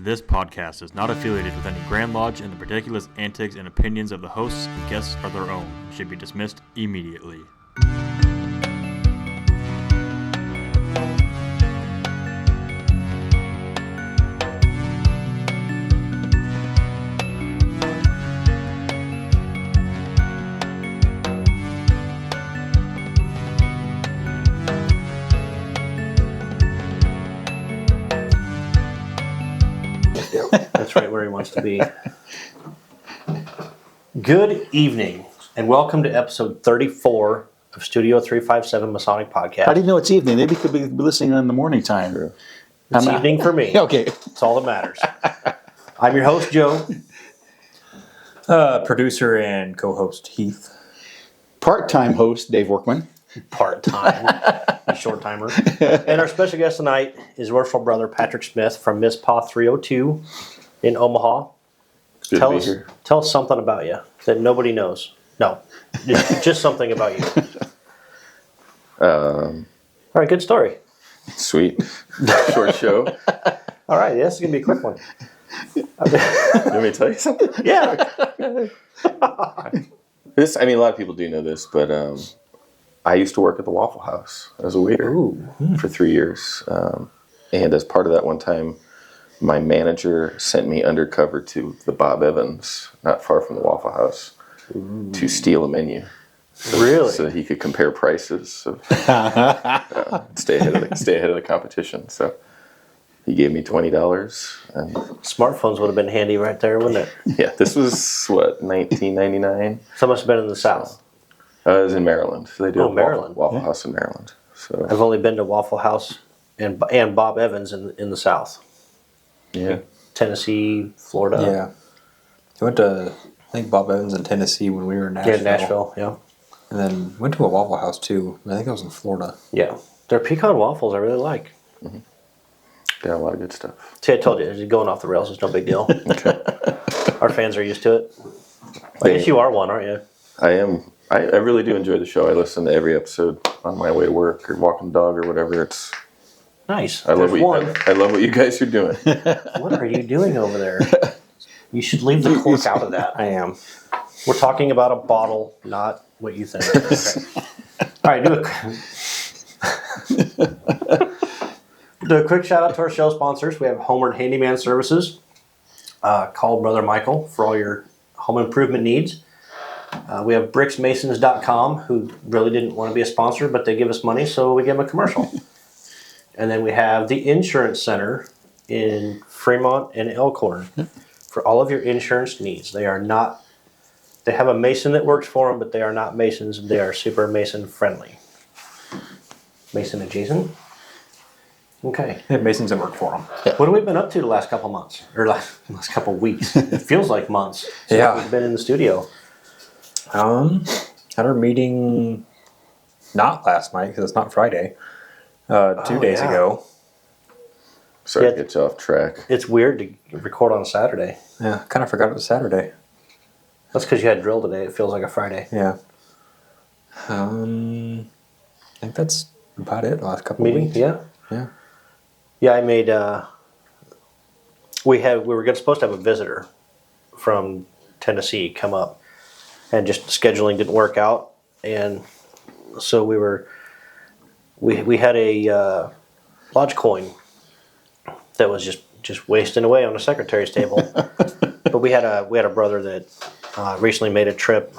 This podcast is not affiliated with any Grand Lodge, and the ridiculous antics and opinions of the hosts and guests are their own and should be dismissed immediately. That's right where he wants to be. Good evening, and welcome to episode 34 of Studio 357 Masonic Podcast. How do you know it's evening? Maybe you could be listening in the morning time. It's evening for me. Okay. That's all that matters. I'm your host, Joe. Producer and co-host Heath. Part-time host, Dave Workman. Part-time. Short timer. And our special guest tonight is worshipful brother Patrick Smith from Miss Pa 302 in Omaha. Tell us something about you that nobody knows. No, just something about you. All right, good story. Sweet. Short show. All right, this is going to be a quick one. You want me to tell you something? Yeah. A lot of people do know this, but I used to work at the Waffle House as a waiter for 3 years. And as part of that one time, my manager sent me undercover to the Bob Evans, not far from the Waffle House, to steal a menu. Really? So that he could compare prices, stay ahead of the competition. So he gave me $20. And Smartphones would have been handy right there, wouldn't it? yeah, this was, 1999? So must have been in the South. It was in Maryland. So they do Maryland. Waffle House in Maryland. So I've only been to Waffle House and Bob Evans in the South. yeah. Tennessee, Florida. Yeah. I went to, I think, Bob Evans in Tennessee when we were in Nashville. Yeah, Nashville, yeah. And then went to a Waffle House, too. I think I was in Florida. Yeah. Their pecan waffles I really like. They have a lot of good stuff. See, I told you, going off the rails is no big deal. Okay. Our fans are used to it. I guess you are one, aren't you? I am. I really do enjoy the show. I listen to every episode on my way to work or walking the dog or whatever. It's nice. I love There's I love what you guys are doing. What are you doing over there? You should leave the cork out of that. I am. We're talking about a bottle, not what you think. Okay. All right, do a quick shout out to our show sponsors. We have Homeward Handyman Services. Call Brother Michael for all your home improvement needs. We have bricksmasons.com, who really didn't want to be a sponsor, but they give us money, so we give them a commercial. And then we have the Insurance Center in Fremont and Elkhorn for all of your insurance needs. They have a Mason that works for them, but they are not Masons. They are super Mason friendly. Mason adjacent? Okay. They have Masons that work for them. What have we been up to the last couple months? Or last couple weeks? It feels like months since we've been in the studio. Had our meeting not last night, because it's not Friday. 2 days ago. Sorry to get you off track. It's weird to record on a Saturday. Yeah, kind of forgot it was Saturday. That's because you had drill today. It feels like a Friday. Yeah. I think that's about it the last couple of Meeting? weeks. Yeah. Yeah. Yeah, I made. We were supposed to have a visitor from Tennessee come up, and just scheduling didn't work out, and so we had a lodge coin that was just wasting away on the secretary's table. But we had a brother that recently made a trip.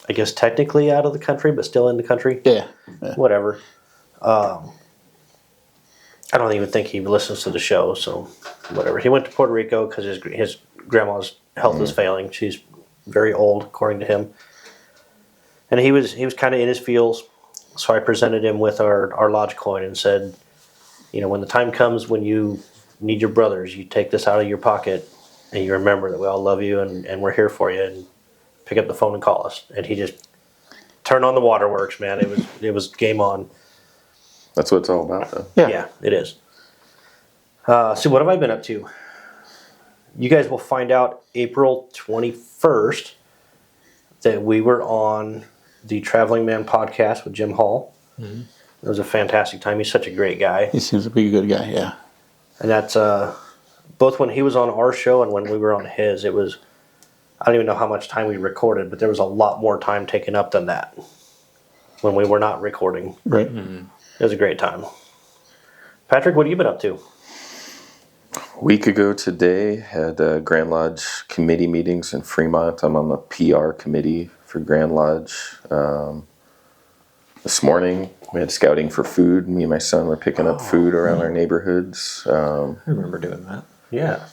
I guess technically out of the country, but still in the country. Yeah. Whatever. I don't even think he listens to the show, so whatever. He went to Puerto Rico because his grandma's health is failing. She's very old, according to him. And he was kind of in his feels, so I presented him with our lodge coin and said, when the time comes when you need your brothers, you take this out of your pocket and you remember that we all love you and we're here for you, and pick up the phone and call us. And he just turned on the waterworks, man. It was game on. That's what it's all about, though. Yeah, it is. So what have I been up to? You guys will find out April 21st that we were on the Traveling Man podcast with Jim Hall. Mm-hmm. It was a fantastic time. He's such a great guy. He seems to be a good guy, yeah. And that's both when he was on our show and when we were on his, it was, I don't even know how much time we recorded, but there was a lot more time taken up than that when we were not recording. Right. It was a great time. Patrick, what have you been up to? A week ago today, had Grand Lodge committee meetings in Fremont. I'm on the PR committee for Grand Lodge. This morning, we had scouting for food. Me and my son were picking up food around our neighborhoods. I remember doing that. Yeah.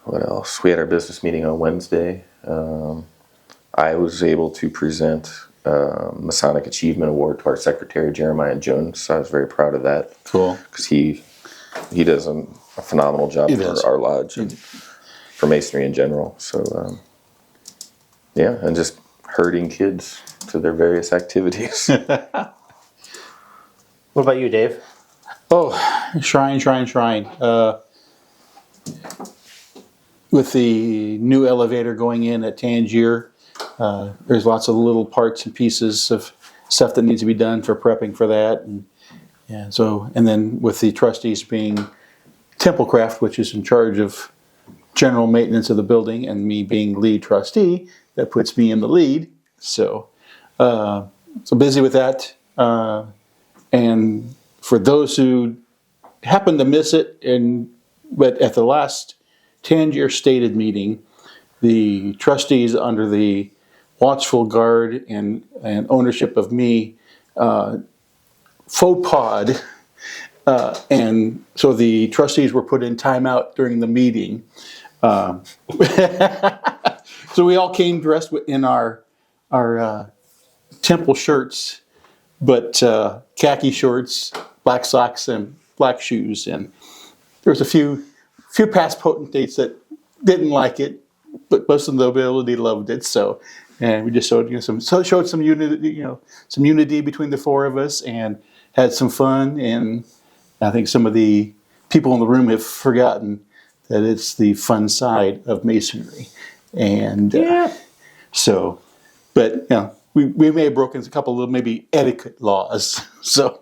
What else? We had our business meeting on Wednesday. I was able to present Masonic Achievement Award to our secretary, Jeremiah Jones. So I was very proud of that. Cool. Because he does a phenomenal job He for does. our lodge and for masonry in general. So, yeah, and just herding kids to their various activities. What about you, Dave? Oh, shrine. With the new elevator going in at Tangier, there's lots of little parts and pieces of stuff that needs to be done for prepping for that, and then with the trustees being Templecraft, which is in charge of general maintenance of the building, and me being lead trustee, that puts me in the lead. So busy with that, and for those who happen to miss it, but at the last Tangier stated meeting, the trustees under the watchful guard and ownership of me faux pod, and so the trustees were put in timeout during the meeting. So we all came dressed in our temple shirts, but khaki shorts, black socks, and black shoes. And there was a few past potentates that didn't like it, but most of the nobility loved it. So, and we just showed some unity between the four of us, and had some fun. And I think some of the people in the room have forgotten that it's the fun side of masonry. And so, but we may have broken a couple of maybe etiquette laws. So,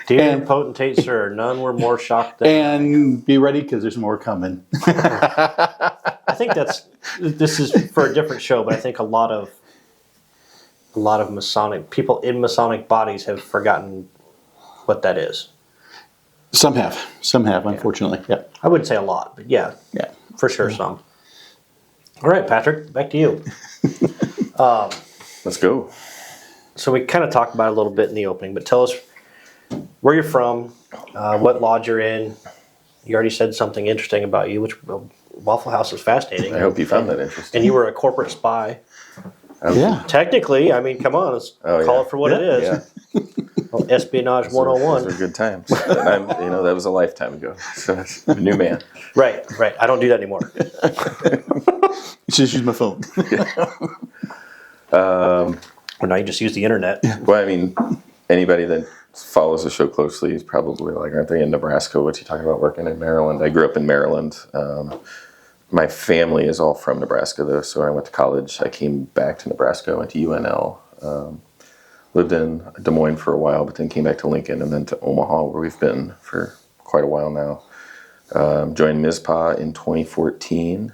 Dear potentate, sir, none were more shocked than and be ready because there's more coming. I think this is for a different show, but I think a lot of Masonic people in Masonic bodies have forgotten what that is. Some have, unfortunately. Yeah. I wouldn't say a lot, but yeah, for sure some. All right, Patrick, back to you. Let's go. So we kind of talked about it a little bit in the opening, but tell us where you're from, what lodge you're in. You already said something interesting about you, which Waffle House is fascinating. I hope you found that interesting. And you were a corporate spy. Yeah. Technically, I mean, come on, let's call it for what it is. Yeah. Well, espionage 101. Those were good times. And that was a lifetime ago. So it's a new man. Right. I don't do that anymore. You just use my phone. Or now you just use the internet. Well, I mean, anybody that follows the show closely is probably like, aren't they in Nebraska? What's he talking about working in Maryland? I grew up in Maryland. My family is all from Nebraska, though. So when I went to college, I came back to Nebraska. I went to UNL. Lived in Des Moines for a while, but then came back to Lincoln and then to Omaha, where we've been for quite a while now. Joined MISPA in 2014,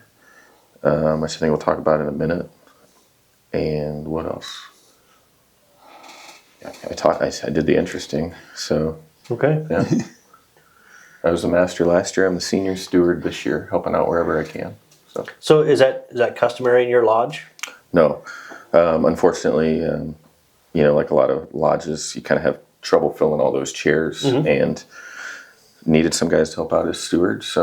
which I think we'll talk about in a minute. And what else? I did the interesting. So Okay. yeah, I was a master last year. I'm the senior steward this year, helping out wherever I can. So is that customary in your lodge? No, unfortunately, like a lot of lodges, you kind of have trouble filling all those chairs, and needed some guys to help out as stewards.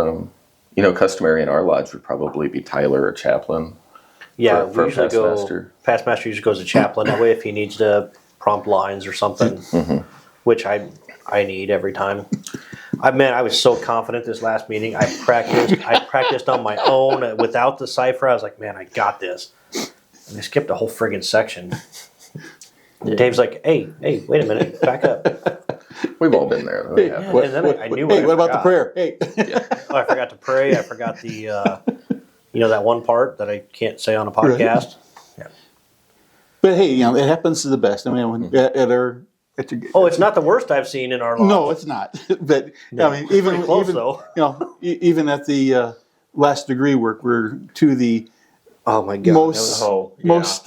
Customary in our lodge would probably be Tyler or chaplain. Yeah, for we usually past go. master. Past master usually goes to chaplain. That way, if he needs to prompt lines or something, which I need every time. I was so confident this last meeting. I practiced on my own without the cipher. I was like, man, I got this. And I skipped a whole friggin' section. Dave's like, hey, wait a minute, back up. We've all been there. Though. Yeah. And then I knew Hey, what about the prayer? Hey. Oh, I forgot to pray. I forgot the, that one part that I can't say on a podcast. But hey, it happens to the best. I mean, at our Oh, it's not the worst I've seen in our lodge. No, it's not. But I mean, even Pretty close, even though. even at the last degree work, we're to the Oh my God. most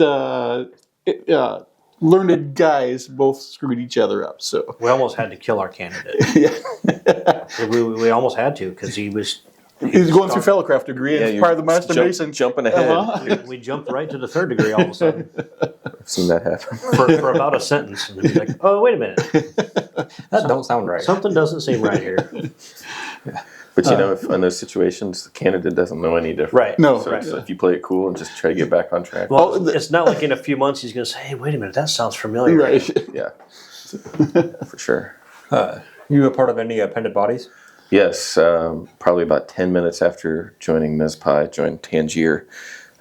learned guys both screwed each other up. So We almost had to kill our candidate. yeah, we almost had to because he was going through fellowcraft degree and you're part of the Master Mason. jumping ahead. Uh-huh. we jumped right to the 3rd degree all of a sudden I've seen that happen. for about a sentence. And he's like, oh, wait a minute. That don't sound right. Something doesn't seem right here. But if in those situations, the candidate doesn't know any different. Right. No. So Right. it's if you play it cool and just try to get back on track. Well, it's not like in a few months he's going to say, hey, wait a minute, that sounds familiar. Right. Yeah, for sure. You a part of any appended bodies? Yes, probably about 10 minutes after joining MISPA, I joined Tangier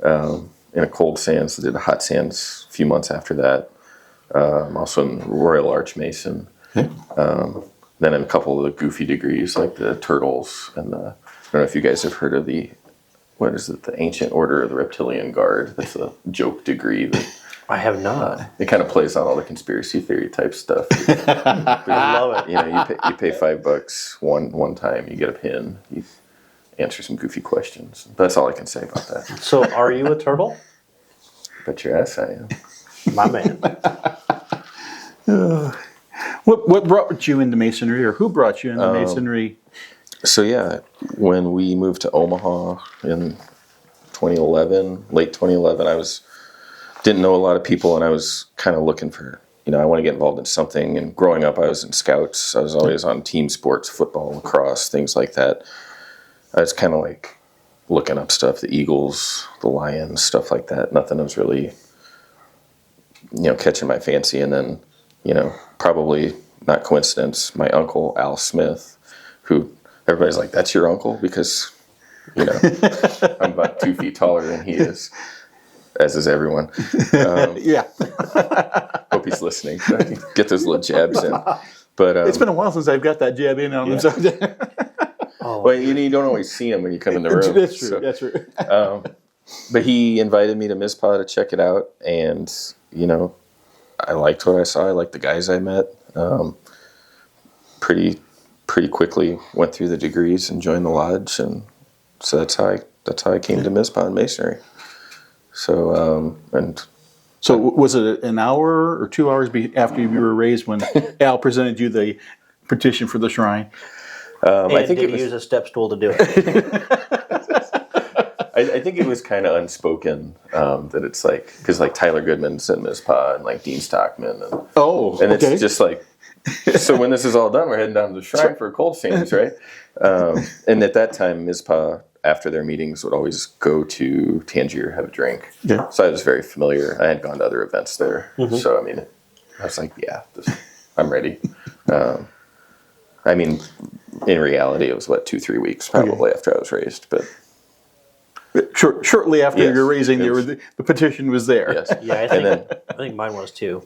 in a cold sands. I did a hot sands a few months after that. Also in Royal Arch Mason. Then in a couple of the goofy degrees like the Turtles and I don't know if you guys have heard of the Ancient Order of the Reptilian Guard. That's a joke degree that I have not. it kind of plays on all the conspiracy theory type stuff. I love it. You pay $5 one time, you get a pin, you answer some goofy questions. That's all I can say about that. So are you a turtle? Bet your ass I am. My man. What brought you into Masonry, or who brought you into Masonry? So yeah, when we moved to Omaha in 2011, late 2011, I didn't know a lot of people, and I was kind of looking for, I want to get involved in something. And growing up, I was in scouts. I was always on team sports, football, lacrosse, things like that. I was kind of like looking up stuff, the Eagles, the Lions, stuff like that. Nothing was really, catching my fancy. And then, probably not coincidence, my uncle, Al Smith, who everybody's like, that's your uncle? Because, I'm about 2 feet taller than he is. As is everyone. Yeah. Hope he's listening. So I can get those little jabs in. But It's been a while since I've got that jab in on them. So well, you don't always see him when you come in the room. That's true. So, That's true. but he invited me to MISPA to check it out, and I liked what I saw. I liked the guys I met. Pretty quickly went through the degrees and joined the lodge, and so that's how I came to MISPA and Masonry. So So was it an hour or 2 hours after you were raised when Al presented you the petition for the shrine? I think did it was. he use a step stool to do it? I think it was kind of unspoken that it's like, because like Tyler Goodman's in MISPA and like Dean Stockman and okay. it's just like, so when this is all done, we're heading down to the shrine for a cold sands, right? And at that time, MISPA, after their meetings, would always go to Tangier, have a drink. Yeah. So I was very familiar. I had gone to other events there. So, I was like, yeah, I'm ready. In reality, it was, 2-3 weeks probably after I was raised. But Shortly after Yes, your raising, it was- the petition was there. yes. Yeah, I think mine was too.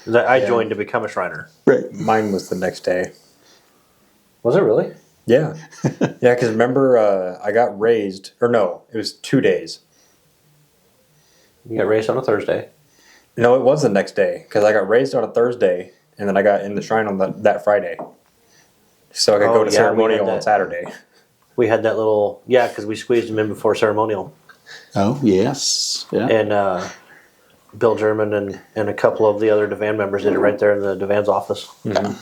'Cause I joined to become a Shriner. Right. Mine was the next day. Was it really? Yeah. Yeah, because remember, I got raised, or no, it was 2 days. You got raised on a Thursday. No, it was the next day, because I got raised on a Thursday, and then I got in the shrine on that Friday. So I could go to yeah, we ceremonial had on that. Saturday. We had that little, because we squeezed him in before ceremonial. Oh, yes. Yeah. And Bill German and a couple of the other Devan members did it right there in the Devan's office. Yeah.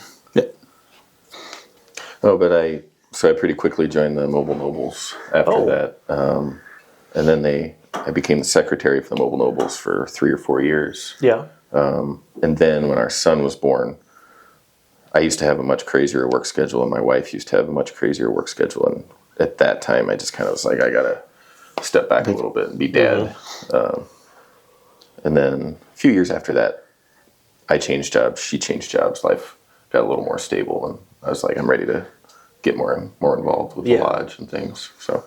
Oh, but I pretty quickly joined the Mobile Nobles after that. And then I became the secretary for the Mobile Nobles for 3 or 4 years. Yeah. And then when our son was born, I used to have a much crazier work schedule, and my wife used to have a much crazier work schedule. And at that time, I just kind of was like, I got to step back a little bit and be dad. And then a few years after that, I changed jobs. She changed jobs. Life got a little more stable, and I was like, I'm ready to get more involved with the lodge and things. So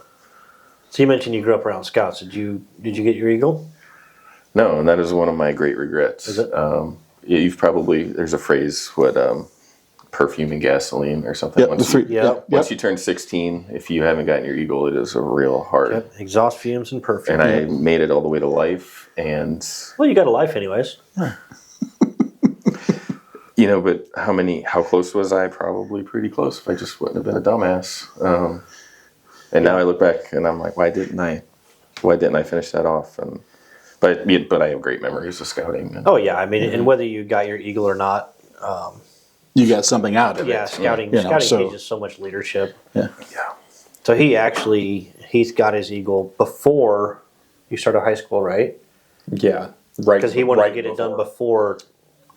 you mentioned you grew up around Scouts. Did you get your Eagle? no, and that is one of my great regrets. Is it? You've probably, there's a phrase, perfume and gasoline or something. Yep, Once you turn 16, if you haven't gotten your Eagle, it is a real hard. Yep. Exhaust fumes and perfume. And I made it all the way to life, and Well, you got a life anyways. But how close was I? Probably pretty close if I just wouldn't have been a dumbass. And now I look back and I'm like, why didn't I finish that off? But I have great memories of scouting. Oh yeah, I mean, and whether you got your eagle or not, You got something out of yeah, it. scouting You know, so- teaches so much leadership. Yeah. So he's got his eagle before you started high school, right? Yeah, right. Because he wanted right to get it before. done before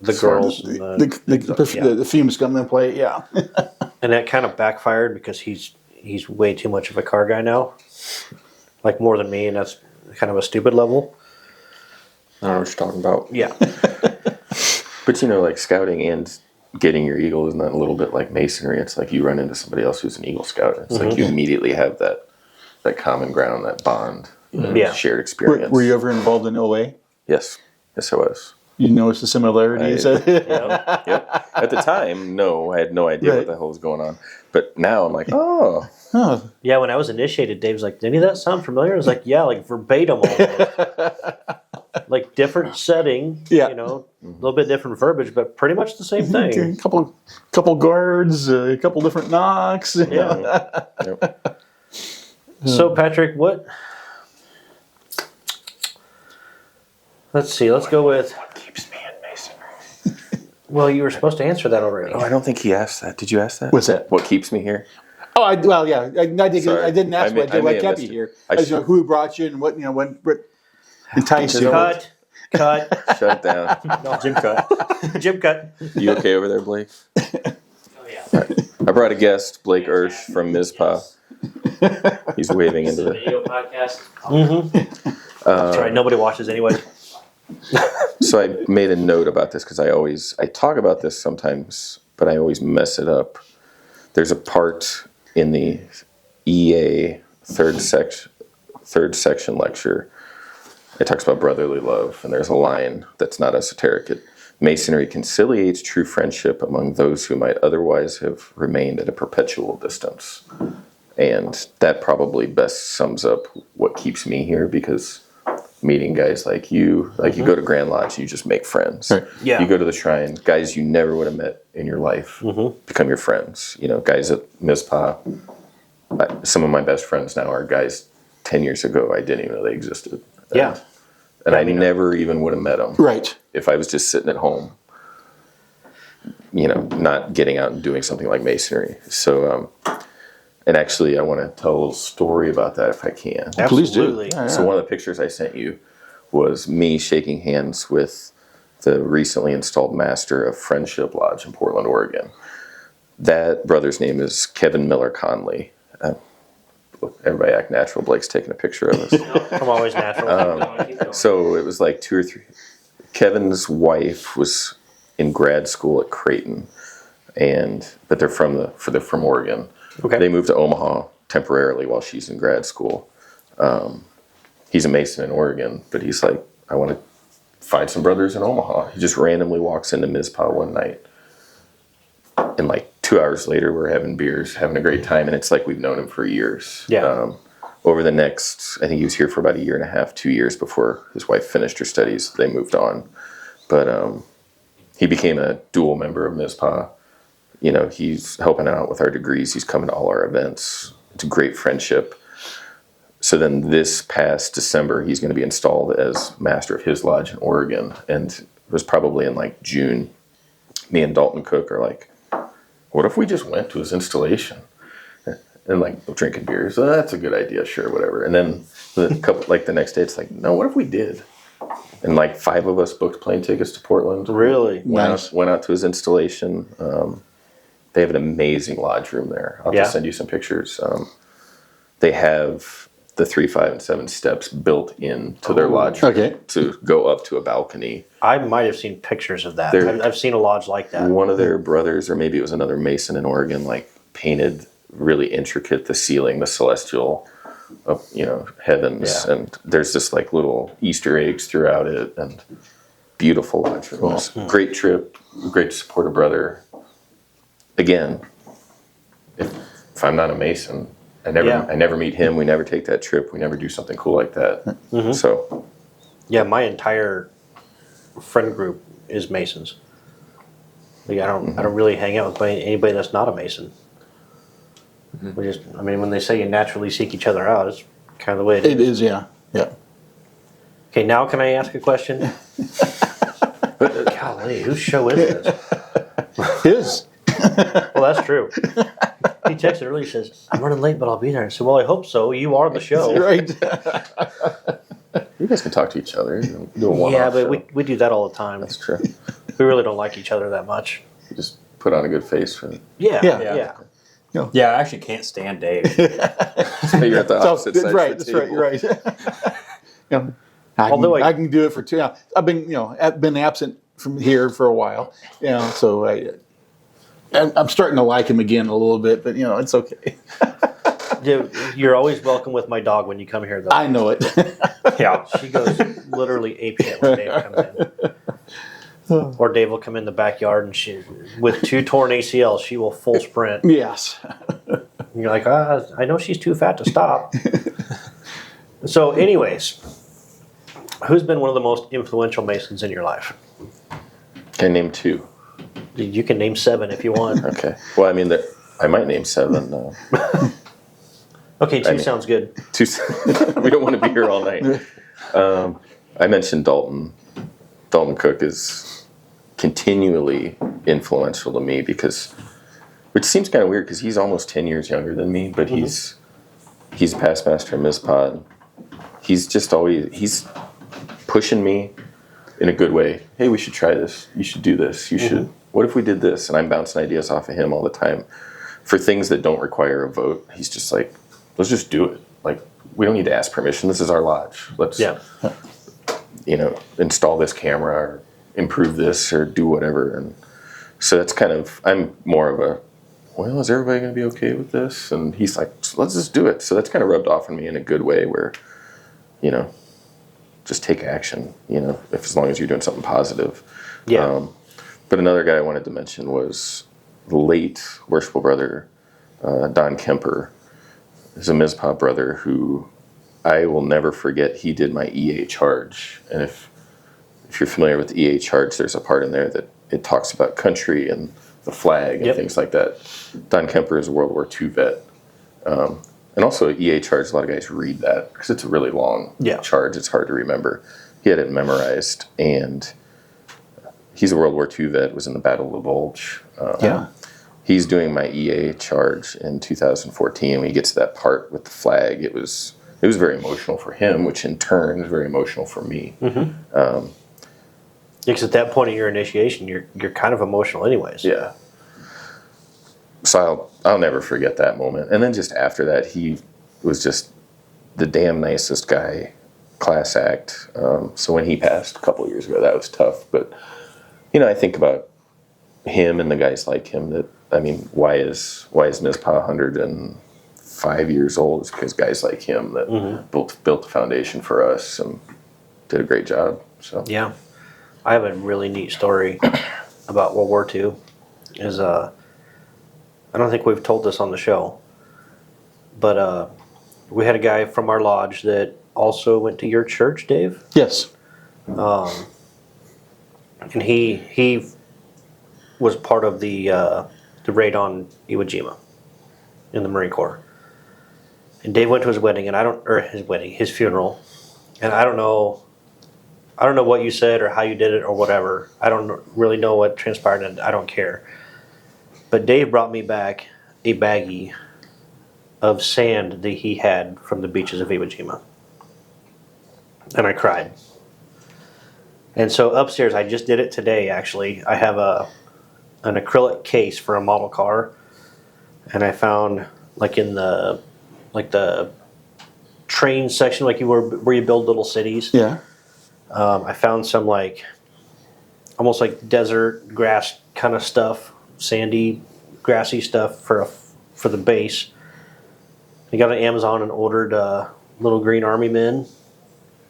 the girls and The fumes come into play. Yeah. and that kind of backfired because he's way too much of a car guy now, like more than me, and that's kind of a stupid level. I don't know what you're talking about. Yeah, But like scouting and getting your eagle is not a little bit like masonry. It's like you run into somebody else who's an Eagle Scout. It's like you immediately have that common ground, that bond, shared experience. Were you ever involved in OA? Yes, I was. You noticed the similarities? Yep. At the time, no, I had no idea what the hell was going on. But now I'm like, oh. yeah. When I was initiated, Dave's like, "Did any of that sound familiar?" I was like, "Yeah, like verbatim, almost. Like different setting, Yeah. a little bit different verbiage, but pretty much the same thing." A couple guards, a couple different knocks. Yeah. Yep. So Patrick, what? Let's see. Let's go with. What keeps me in masonry? Well, you were supposed to answer that already. Oh, I don't think he asked that. Did you ask that? What's that? What keeps me here? Oh, I didn't ask I may what have kept missed you it. here. I I just know who brought you and what what enticed you. Cut. Shut it down. No, Jim cut. Jim cut. You okay over there, Blake? Oh yeah. I brought a guest, Blake Ersch from Mizpah. He's waving into the video podcast. That's right. Nobody watches anyway. So I made a note about this because I talk about this sometimes, but I always mess it up. There's a part in the EA third section lecture. It talks about brotherly love, and there's a line that's not esoteric. Masonry conciliates true friendship among those who might otherwise have remained at a perpetual distance. And that probably best sums up what keeps me here, because meeting guys like you go to Grand Lodge, you just make friends. Right. Yeah. You go to the shrine, guys you never would have met in your life become your friends. Guys at Mizpah, some of my best friends now are guys 10 years ago I didn't even know they existed. Yeah. And I never even would have met them. Right. If I was just sitting at home, not getting out and doing something like masonry. So, and actually I want to tell a little story about that if I can. Please do. Absolutely. Yeah, So one of the pictures I sent you was me shaking hands with the recently installed master of Friendship Lodge in Portland, Oregon. That brother's name is Kevin Miller Conley. Look, everybody act natural. Blake's taking a picture of us. I'm always natural. So it was like 2 or 3. Kevin's wife was in grad school at Creighton, but they're from Oregon. Okay. They moved to Omaha temporarily while she's in grad school. He's a Mason in Oregon, but he's like, I want to find some brothers in Omaha. He just randomly walks into Mizpah one night, and like 2 hours later, we're having beers, having a great time, and it's like we've known him for years. Yeah. Over the next, I think he was here for about 1.5 years, 2 years before his wife finished her studies. They moved on, but he became a dual member of Mizpah. He's helping out with our degrees. He's coming to all our events. It's a great friendship. So then this past December, he's going to be installed as master of his lodge in Oregon. And it was probably in like June. Me and Dalton Cook are like, what if we just went to his installation? And like drinking beers. Oh, that's a good idea. Sure, whatever. And then the next day, it's like, no, what if we did? And like 5 of us booked plane tickets to Portland. Really? Nice. Went out to his installation. They have an amazing lodge room there. I'll just send you some pictures. They have the 3, 5, and 7 steps built into their lodge room to go up to a balcony. I might have seen pictures of that. There- I've seen a lodge like that. One of their brothers, or maybe it was another Mason in Oregon, like painted really intricate the ceiling, the celestial, heavens, and there's just like little Easter eggs throughout it, and beautiful lodge rooms. Cool. Great trip, great to support a brother. Again, if I'm not a Mason, I never meet him. We never take that trip. We never do something cool like that. So, Yeah, my entire friend group is Masons. Like, I don't really hang out with anybody that's not a Mason. We just, I mean, when they say you naturally seek each other out, it's kind of the way it is. It is, yeah. Yeah. Okay, now can I ask a question? Golly, whose show is this? His. Well, that's true. He texted earlier. He says, "I'm running late, but I'll be there." I said, "Well, I hope so. You are the show." Right. You guys can talk to each other. Do a one-off Yeah, but show. we do that all the time. That's true. We really don't like each other that much. You just put on a good face for it. Yeah, Yeah. yeah. Yeah, I actually can't stand Dave. So you're at the opposite that's side right. of the That's right. table. You're right. You know, Although I can do it for 2 hours. I've been, been absent from here for a while. So I'm starting to like him again a little bit, but it's okay. Dude, you're always welcome with my dog when you come here, though. I know it. Yeah. She goes literally apeshit when Dave comes in. Or Dave will come in the backyard and she, with 2 torn ACLs, she will full sprint. Yes. And you're like, I know she's too fat to stop. So, anyways, who's been one of the most influential Masons in your life? Can I name 2? You can name 7 if you want. Okay. Well, I mean, I might name 7. Okay, 2 mean- sounds good. 2. We don't want to be here all night. I mentioned Dalton. Dalton Cook is continually influential to me which seems kind of weird because he's almost 10 years younger than me, but he's a past master in Mizpah. He's just he's pushing me in a good way. Hey, we should try this. You should do this. You should. What if we did this? And I'm bouncing ideas off of him all the time for things that don't require a vote. He's just like, let's just do it. Like, we don't need to ask permission. This is our lodge. Let's, install this camera or improve this or do whatever. And so that's I'm more of a, well, is everybody going to be okay with this? And he's like, let's just do it. So that's kind of rubbed off on me in a good way where, just take action, as long as you're doing something positive. Yeah. But another guy I wanted to mention was the late worshipful brother, Don Kemper. He's a Mizpah brother who I will never forget. He did my EA charge. And if you're familiar with the EA charge, there's a part in there that it talks about country and the flag and things like that. Don Kemper is a World War II vet. And also EA charge, a lot of guys read that because it's a really long charge. It's hard to remember. He had it memorized, and he's a World War II vet, was in the Battle of the Bulge. He's doing my EA charge in 2014. When he gets to that part with the flag, it was very emotional for him, which in turn is very emotional for me. Because at that point of your initiation, you're kind of emotional anyways. Yeah. So I'll never forget that moment. And then just after that, he was just the damn nicest guy, class act. So when he passed a couple of years ago, that was tough. But, I think about him and the guys like him that, why is Mizpah 105 years old? It's because guys like him that built the foundation for us and did a great job. So Yeah. I have a really neat story about World War II. I don't think we've told this on the show, but we had a guy from our lodge that also went to your church, Dave. Yes. And he was part of the raid on Iwo Jima in the Marine Corps. And Dave went to his wedding, and his funeral, and I don't know what you said or how you did it or whatever. I don't really know what transpired, and I don't care. But Dave brought me back a baggie of sand that he had from the beaches of Iwo Jima. And I cried. And so upstairs, I just did it today, actually. I have an acrylic case for a model car. And I found, in the train section, where you build little cities. Yeah. I found some almost like desert grass kind of stuff, sandy, grassy stuff for the base. I got on Amazon and ordered little green army men,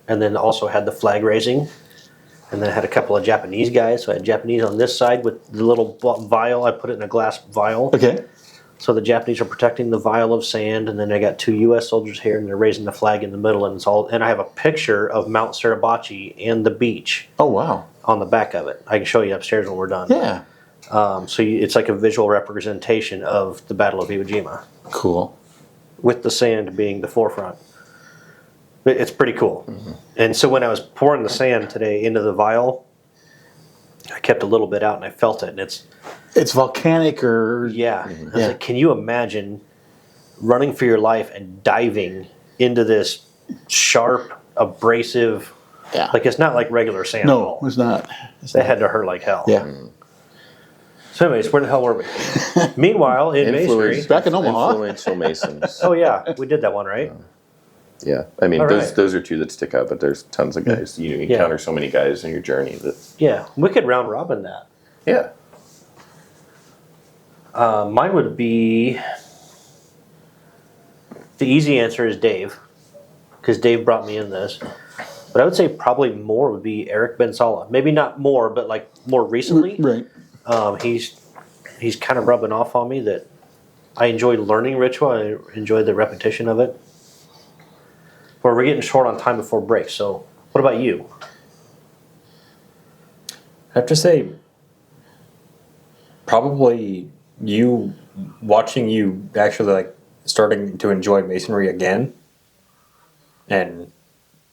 and then also had the flag raising, and then I had a couple of Japanese guys. So I had Japanese on this side with the little vial. I put it in a glass vial. Okay. So the Japanese are protecting the vial of sand, and then I got 2 U.S. soldiers here, and they're raising the flag in the middle, and and I have a picture of Mount Suribachi and the beach Oh, wow. on the back of it. I can show you upstairs when we're done. Yeah. It's like a visual representation of the Battle of Iwo Jima, Cool. with the sand being the forefront. It's pretty cool. And so when I was pouring the sand today into the vial, I kept a little bit out and I felt it, and It's volcanic or I was like, can you imagine running for your life and diving into this sharp, abrasive, like it's not like regular sand at no, all. it's not. That had to hurt like hell. Yeah. So anyways, where the hell were we? Meanwhile, in Masonry. Back in Omaha. Influential Masons. Oh yeah, we did that one, right? Yeah, I mean, All those right. those are two that stick out, but there's tons of guys. You encounter so many guys in your journey that. Yeah, we could round robin that. Yeah. Mine would be, the easy answer is Dave, because Dave brought me in this. But I would say probably more would be Eric Bensala. Maybe not more, but like more recently. Right. He's kind of rubbing off on me that I enjoy learning ritual. I enjoy the repetition of it. But we're getting short on time before break. So what about you? I have to say, probably watching you actually like starting to enjoy masonry again, and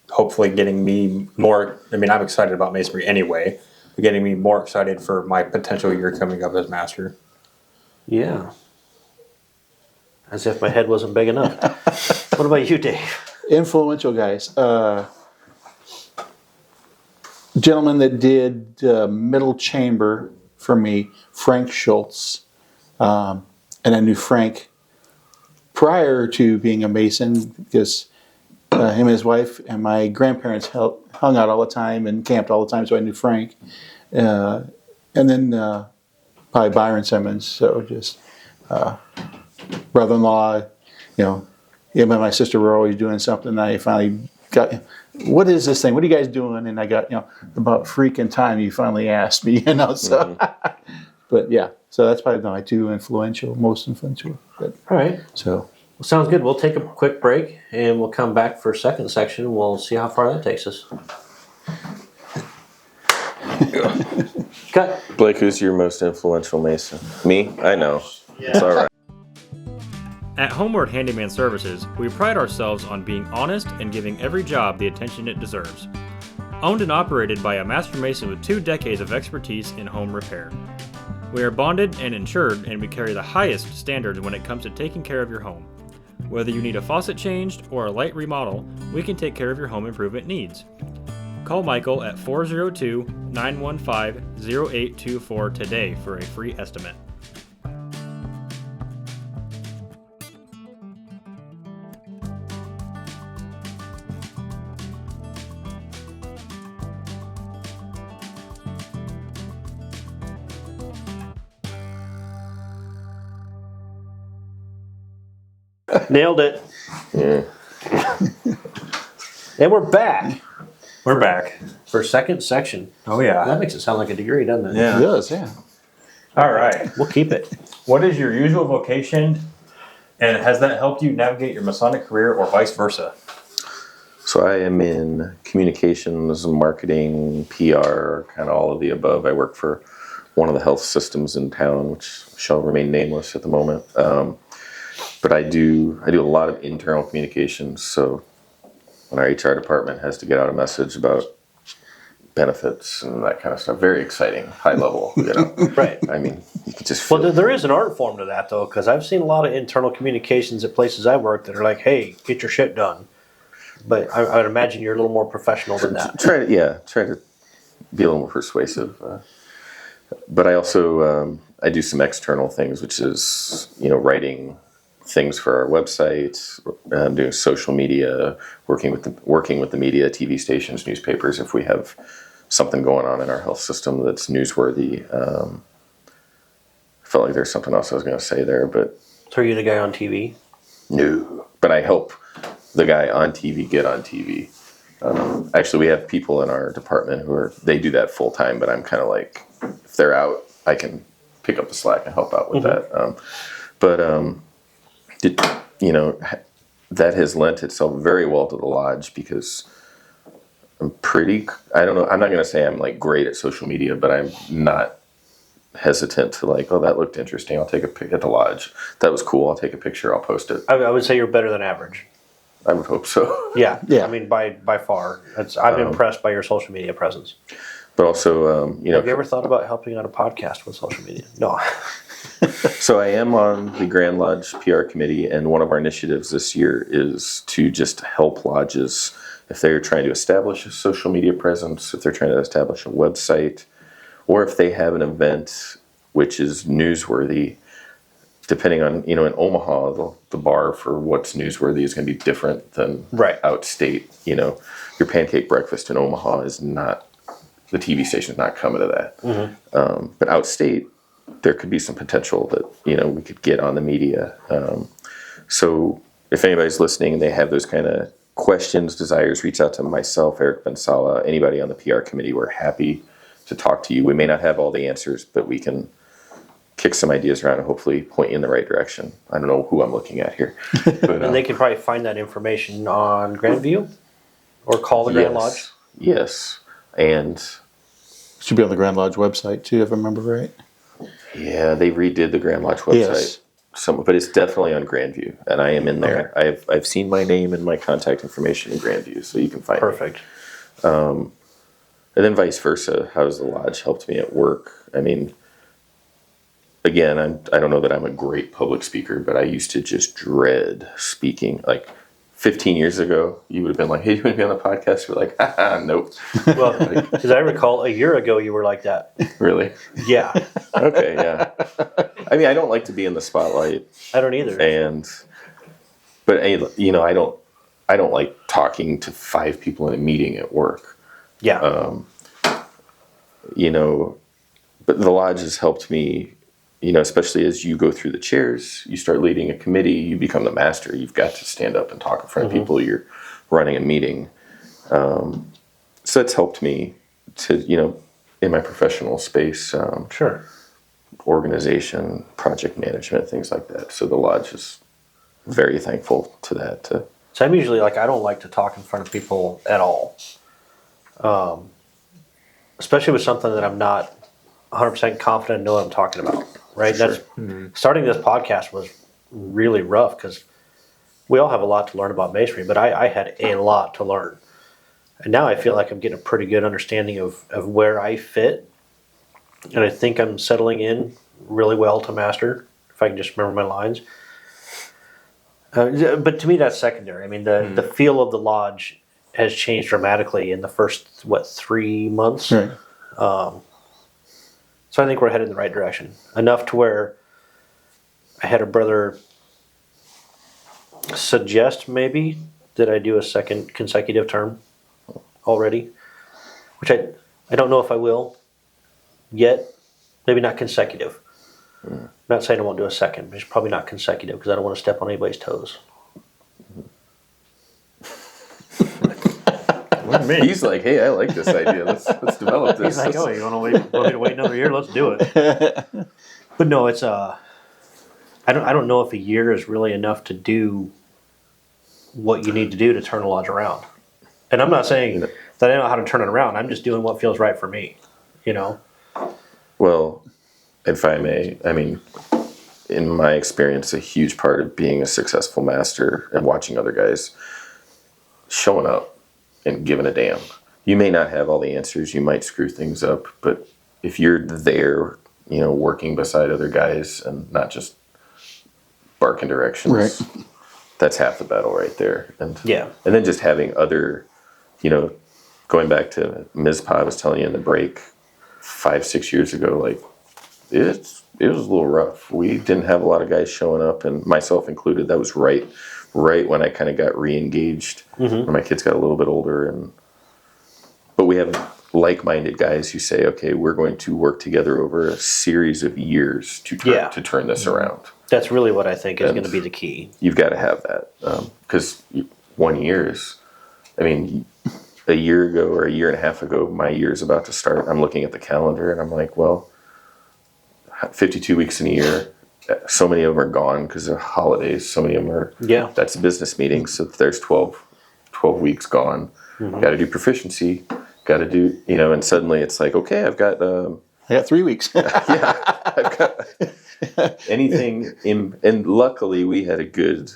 hopefully getting me more. I mean, I'm excited about masonry anyway, but getting me more excited for my potential year coming up as master. Yeah. As if my head wasn't big enough. What about you, Dave? Influential guys. Gentleman that did middle chamber for me, Frank Schultz. And I knew Frank prior to being a Mason because him and his wife and my grandparents hung out all the time and camped all the time, so I knew Frank. And then probably Byron Simmons, so just brother-in-law, him and my sister were always doing something. And I finally got, what is this thing? What are you guys doing? And I got, about freaking time you finally asked me, so. But yeah, so that's probably my two most influential. But, All right. so. Well, sounds good. We'll take a quick break and we'll come back for a second section. We'll see how far that takes us. Cut. Blake, who's your most influential Mason? Me? I know. It's all right. At Homeward Handyman Services, we pride ourselves on being honest and giving every job the attention it deserves. Owned and operated by a master mason with 2 decades of expertise in home repair. We are bonded and insured, and we carry the highest standards when it comes to taking care of your home. Whether you need a faucet changed or a light remodel, we can take care of your home improvement needs. Call Michael at 402-915-0824 today for a free estimate. Nailed it. Yeah. And we're back We're back. for second section. Oh yeah. That makes it sound like a degree, doesn't it? Yeah. It does, yeah. All right. We'll keep it. What is your usual vocation, and has that helped you navigate your Masonic career or vice versa? So I am in communications, marketing, PR, kind of all of the above. I work for one of the health systems in town, which shall remain nameless at the moment. But I do a lot of internal communications. So when our HR department has to get out a message about benefits and that kind of stuff, very exciting, high level. Right. I mean, you can just feel. Well, there is an art form to that, though, because I've seen a lot of internal communications at places I work that are like, hey, get your shit done. But I would imagine you're a little more professional than that. Try to be a little more persuasive. But I also I do some external things, which is writing things for our website, doing social media, working with the media, TV stations, newspapers. If we have something going on in our health system that's newsworthy, I felt like there's something else I was going to say there, but So are you the guy on TV? no. But I help the guy on TV get on TV. Actually, we have people in our department they do that full time, but I'm kind of like, if they're out, I can pick up the slack and help out with that. That has lent itself very well to the lodge because I don't know, I'm not going to say I'm like great at social media, but I'm not hesitant to like, oh, that looked interesting. I'll take a pic at the lodge. That was cool. I'll take a picture. I'll post it. I would say you're better than average. I would hope so. Yeah. Yeah. I mean, by far. I'm impressed by your social media presence. But also, Have you ever thought about helping out a podcast with social media? No. So I am on the Grand Lodge PR committee, and one of our initiatives this year is to just help lodges if they're trying to establish a social media presence, if they're trying to establish a website, or if they have an event which is newsworthy. Depending on, in Omaha, the bar for what's newsworthy is going to be different than Right. outstate. Your pancake breakfast in Omaha is not, the TV station's not coming to that. But outstate, there could be some potential that, we could get on the media. So if anybody's listening and they have those kind of questions, desires, reach out to myself, Eric Bensala, anybody on the PR committee. We're happy to talk to you. We may not have all the answers, but we can kick some ideas around and hopefully point you in the right direction. I don't know who I'm looking at here. But, And they can probably find that information on Grandview or call the Grand Lodge. Yes. And Should be on the Grand Lodge website too, if I remember right. yeah, they redid the Grand Lodge website. Yes. But it's definitely on Grandview, and I am in there. I've seen my name and my contact information in Grandview, so you can find me. Perfect. And then vice versa. How has the lodge helped me at work? I mean, again, I don't know that I'm a great public speaker, but I used to just dread speaking. Like 15 years ago, you would have been like, hey, you want to be on the podcast? We're like, nope. Well, because I recall a year ago you were like that. Really? Yeah. Okay, yeah. I mean, I don't like to be in the spotlight. I don't either. But I don't like talking to 5 people in a meeting at work. Yeah. But the lodge has helped me, especially as you go through the chairs, you start leading a committee, you become the master. You've got to stand up and talk in front of people. You're running a meeting. So that's helped me to, in my professional space, Sure. organization, project management, things like that. So the lodge is very thankful to that. So I'm usually I don't like to talk in front of people at all. Especially with something that I'm not 100% confident in know what I'm talking about. Right? Sure. That's starting this podcast was really rough because we all have a lot to learn about masonry, but I had a lot to learn. And now I feel like I'm getting a pretty good understanding of where I fit. And I think I'm settling in really well to master, if I can just remember my lines. But to me, that's secondary. I mean, the feel of the lodge has changed dramatically in the first, 3 months? Right. So I think we're headed in the right direction. Enough to where I had a brother suggest maybe that I do a second consecutive term already, which I don't know if I will yet. Maybe not consecutive. I'm not saying I won't do a second, but it's probably not consecutive because I don't want to step on anybody's toes. He's like, hey, I like this idea. Let's develop this. He's like, oh, you want me to wait another year? Let's do it. But no, it's I don't know if a year is really enough to do what you need to do to turn a lodge around. And I'm not saying that I know how to turn it around. I'm just doing what feels right for me. Well, if I may, I mean, in my experience, a huge part of being a successful master and watching other guys showing up and giving a damn. You may not have all the answers. You might screw things up. But if you're there, working beside other guys and not just barking directions, Right. That's half the battle right there. And Yeah. And then just having other, going back to Mizpah, I was telling you in the break 5-6 years ago, like it was a little rough. We didn't have a lot of guys showing up, and myself included. That was right when I kind of got re-engaged, when my kids got a little bit older. But we have like-minded guys who say, okay, we're going to work together over a series of years to turn this around. That's really what I think is going to be the key. You've got to have that, because 1 year is, I mean, a year ago or a year and a half ago, my year is about to start. I'm looking at the calendar and I'm like, well, 52 weeks in a year. So many of them are gone because of holidays. So many of them are, that's a business meeting. So there's 12 weeks gone. Got to do proficiency. Got to do, and suddenly it's like, okay, I've got I got 3 weeks. I've got anything in, and luckily we had a good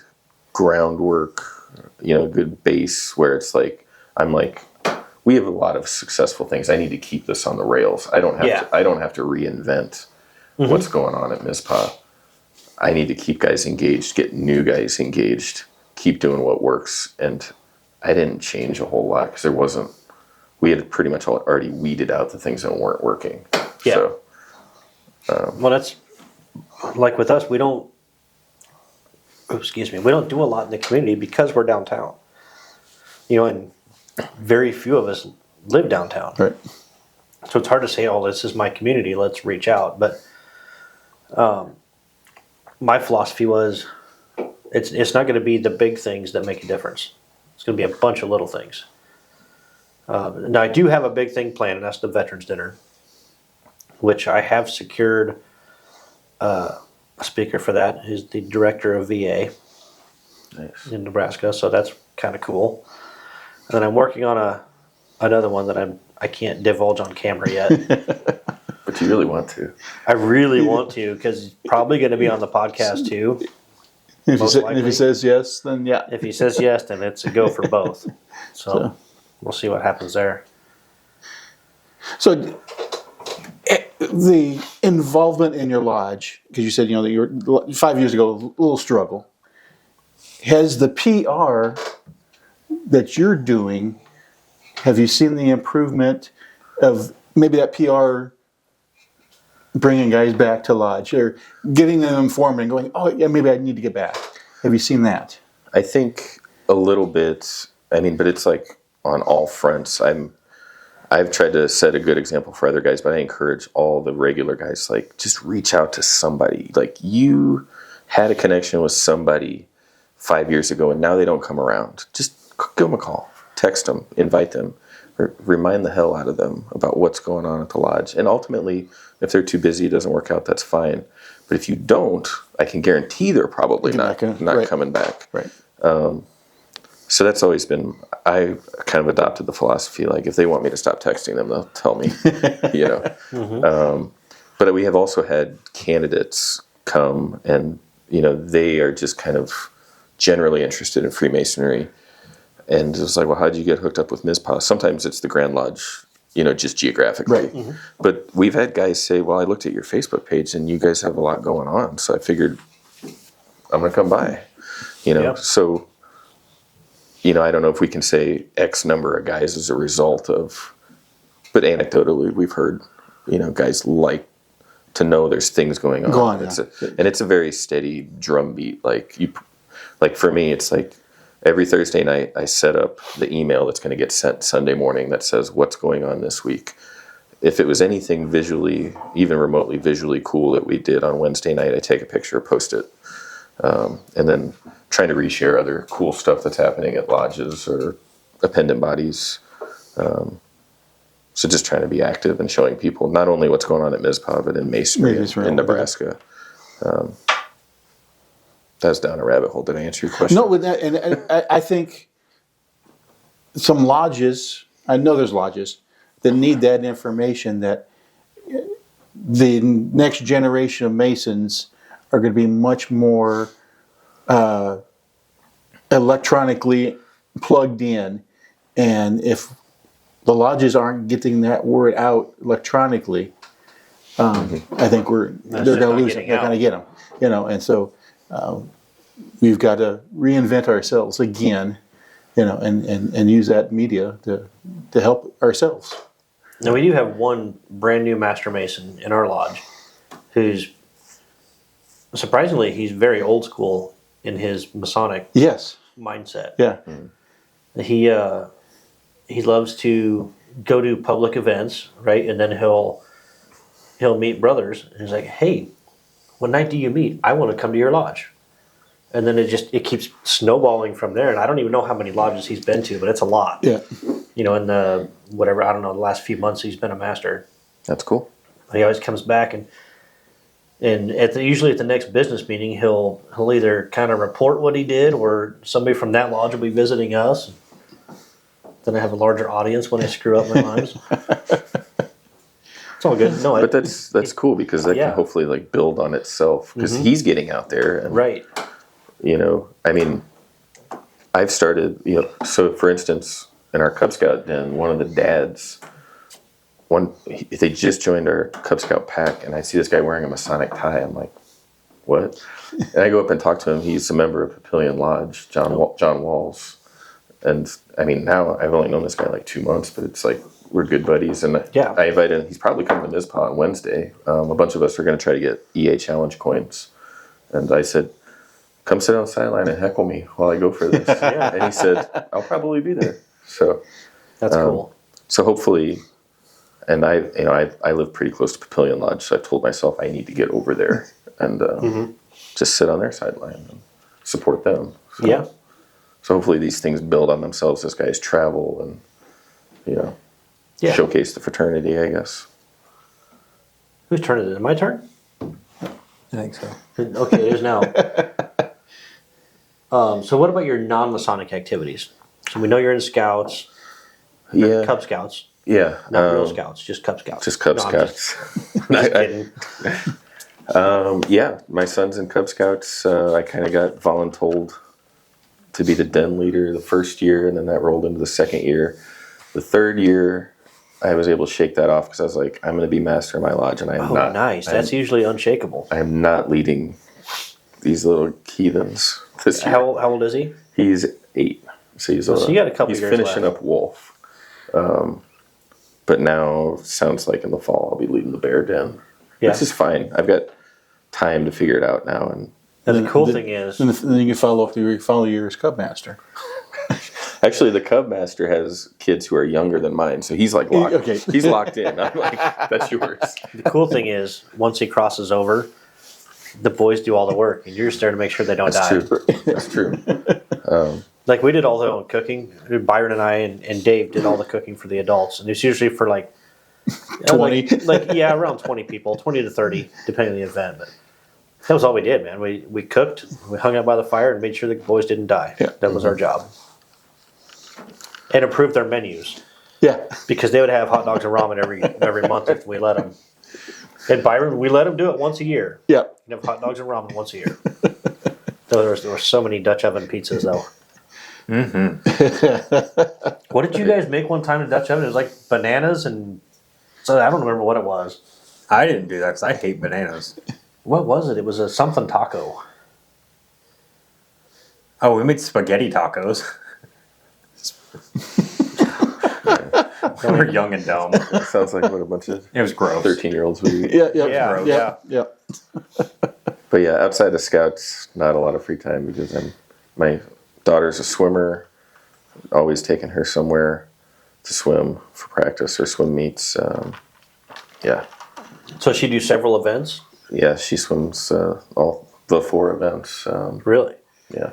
groundwork, good base where it's like, I'm like, we have a lot of successful things. I need to keep this on the rails. I don't have to reinvent what's going on at MISPA. I need to keep guys engaged, get new guys engaged, keep doing what works. And I didn't change a whole lot because we had pretty much already weeded out the things that weren't working. Yeah. So, Well, that's like with us, we don't do a lot in the community because we're downtown. And very few of us live downtown. Right. So it's hard to say, oh, this is my community, let's reach out. But my philosophy was, it's not going to be the big things that make a difference. It's going to be a bunch of little things. Now, I do have a big thing planned, and that's the Veterans Dinner, which I have secured a speaker for that. He's the director of VA in Nebraska, so that's kind of cool. And then I'm working on another one that I can't divulge on camera yet. but you really want to. I really want to, because he's probably going to be on the podcast too. If he says yes, then yeah. If he says yes, then it's a go for both. So we'll see what happens there. So the involvement in your lodge, because you said that you were 5 years ago, a little struggle. Has the PR that you're doing, have you seen the improvement of maybe that PR bringing guys back to lodge or getting them informed and going, oh yeah, maybe I need to get back? Have you seen that? I think a little bit. I mean, but it's like on all fronts. I've tried to set a good example for other guys, but I encourage all the regular guys, like, just reach out to somebody. Like, you had a connection with somebody 5 years ago and now they don't come around. Just give them a call, text them, invite them, or remind the hell out of them about what's going on at the lodge. And ultimately, if they're too busy, it doesn't work out, that's fine. But if you don't, I can guarantee they're probably not coming back. Right. So that's always been, I kind of adopted the philosophy, like, if they want me to stop texting them, they'll tell me, But we have also had candidates come and, they are just kind of generally interested in Freemasonry. And it was like, well, how did you get hooked up with MISPA? Sometimes it's the Grand Lodge, just geographically. Right. Mm-hmm. But we've had guys say, well, I looked at your Facebook page and you guys have a lot going on. So I figured I'm going to come by, So, I don't know if we can say X number of guys as a result of, but anecdotally we've heard, guys like to know there's things going on. And it's a very steady drumbeat. Like for me, it's like, every Thursday night, I set up the email that's going to get sent Sunday morning that says what's going on this week. If it was anything visually, even remotely visually cool that we did on Wednesday night, I take a picture, post it, and then trying to reshare other cool stuff that's happening at lodges or appendant bodies. So just trying to be active and showing people not only what's going on at MISPA, but in Masonry in Nebraska. That was down a rabbit hole. Did I answer your question? No, with that, and I think some lodges, I know there's lodges that need that information, that the next generation of Masons are going to be much more electronically plugged in. And if the lodges aren't getting that word out electronically, I think they're going to lose it. They're going to get them, and so we've got to reinvent ourselves again, and use that media to help ourselves. Now, we do have one brand new Master Mason in our lodge who's, surprisingly, he's very old school in his Masonic mindset. Yeah. He loves to go to public events, right? And then he'll meet brothers. And he's like, hey, what night do you meet? I want to come to your lodge. And then it keeps snowballing from there. And I don't even know how many lodges he's been to, but it's a lot. Yeah. In the, whatever, I don't know, the last few months he's been a master. That's cool. He always comes back and usually at the next business meeting, he'll either kind of report what he did, or somebody from that lodge will be visiting us. Then I have a larger audience when I screw up my rhymes. It's all good. No, But that's cool because that Yeah. can hopefully like build on itself because he's getting out there and right. you know, I mean, I've started, you know, so for instance, in our Cub Scout den, one of the dads, they just joined our Cub Scout pack, and I see this guy wearing a Masonic tie. I'm like, what? And I go up and talk to him. He's a member of Papillion Lodge, John Walls. And I mean, now I've only known this guy like 2 months, but it's like we're good buddies. And I invited him. He's probably coming to NISPA on Wednesday. A bunch of us are going to try to get EA Challenge coins. And I said, come sit on the sideline and heckle me while I go for this. And he said, I'll probably be there. So That's cool. So hopefully, and I live pretty close to Papillion Lodge, so I told myself I need to get over there and just sit on their sideline and support them. So, Yeah. So hopefully these things build on themselves as guys travel and, you know, showcase the fraternity, I guess. Whose turn is it? My turn? I think so. Okay, it is now. So what about your non-Masonic activities? So we know you're in Scouts, Cub Scouts, Yeah. not Real Scouts, just Cub Scouts. Just Cub No, I'm Scouts. Just kidding. Yeah, my son's in Cub Scouts. I kind of got voluntold to be the den leader the first year, and then that rolled into the second year. The third year, I was able to shake that off because I was like, I'm going to be master of my lodge, and I'm not. Nice. That's usually unshakable. I am not leading these little heathens this year. How old is he? He's 8. So he's you got a couple he's years finishing left. up Wolf. But now sounds like in the fall I'll be leading the bear den. Yeah. This is fine. I've got time to figure it out now. And And the cool thing is, And then you can follow your Cub Master. actually, the Cub Master has kids who are younger than mine, so he's like locked. Okay. He's locked in. I'm like, that's yours. once he crosses over, the boys do all the work, and you're just there to make sure they don't That's die. true. That's true. Like we did all the own cooking. Byron and I and Dave did all the cooking for the adults, and it's usually for like 20. around 20 people, 20 to 30, depending on the event. But that was all we did, man. We cooked, we hung out by the fire, and made sure the boys didn't die. Yeah. That was our job, and improved their menus Yeah. because they would have hot dogs and ramen every month if we let them. And Byron, we let them do it once a year. Yeah. You'd have hot dogs and ramen once a year. There were so many Dutch oven pizzas though. What did you guys make one time in Dutch oven? It was like bananas and so I don't remember what it was. I didn't do that because I hate bananas. What was it? It was a something taco. Oh, we made spaghetti tacos. We were young and dumb. Sounds like what a bunch of It was gross. 13-year-olds would eat. Yeah. Yeah, Yeah. Yeah. But yeah, outside of Scouts, not a lot of free time because my daughter's a swimmer. Always taking her somewhere to swim for practice or swim meets. Yeah. So she do several events? Yeah, she swims all the 4 events. Really? Yeah.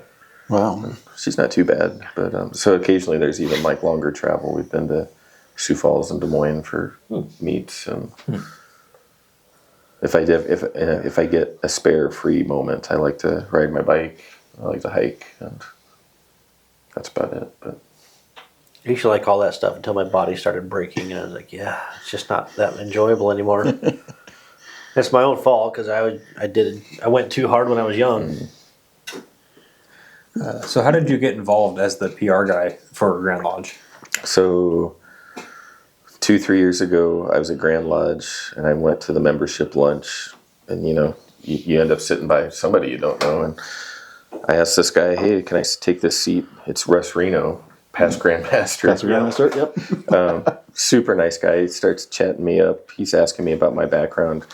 Wow. She's not too bad. But so occasionally there's even like longer travel. We've been to Sioux Falls and Des Moines for meets. And if I get a spare free moment, I like to ride my bike. I like to hike. And that's about it. But I used to like all that stuff until my body started breaking, and I was like, "Yeah, it's just not that enjoyable anymore." It's my own fault because I went too hard when I was young. So how did you get involved as the PR guy for Grand Lodge? so 2-3 years ago, I was at Grand Lodge and I went to the membership lunch. And you end up sitting by somebody you don't know. And I asked this guy, "Hey, can I take this seat?" It's Russ Reno, past Grandmaster. That's where I'm gonna start. Yep. Super nice guy. He starts chatting me up. He's asking me about my background.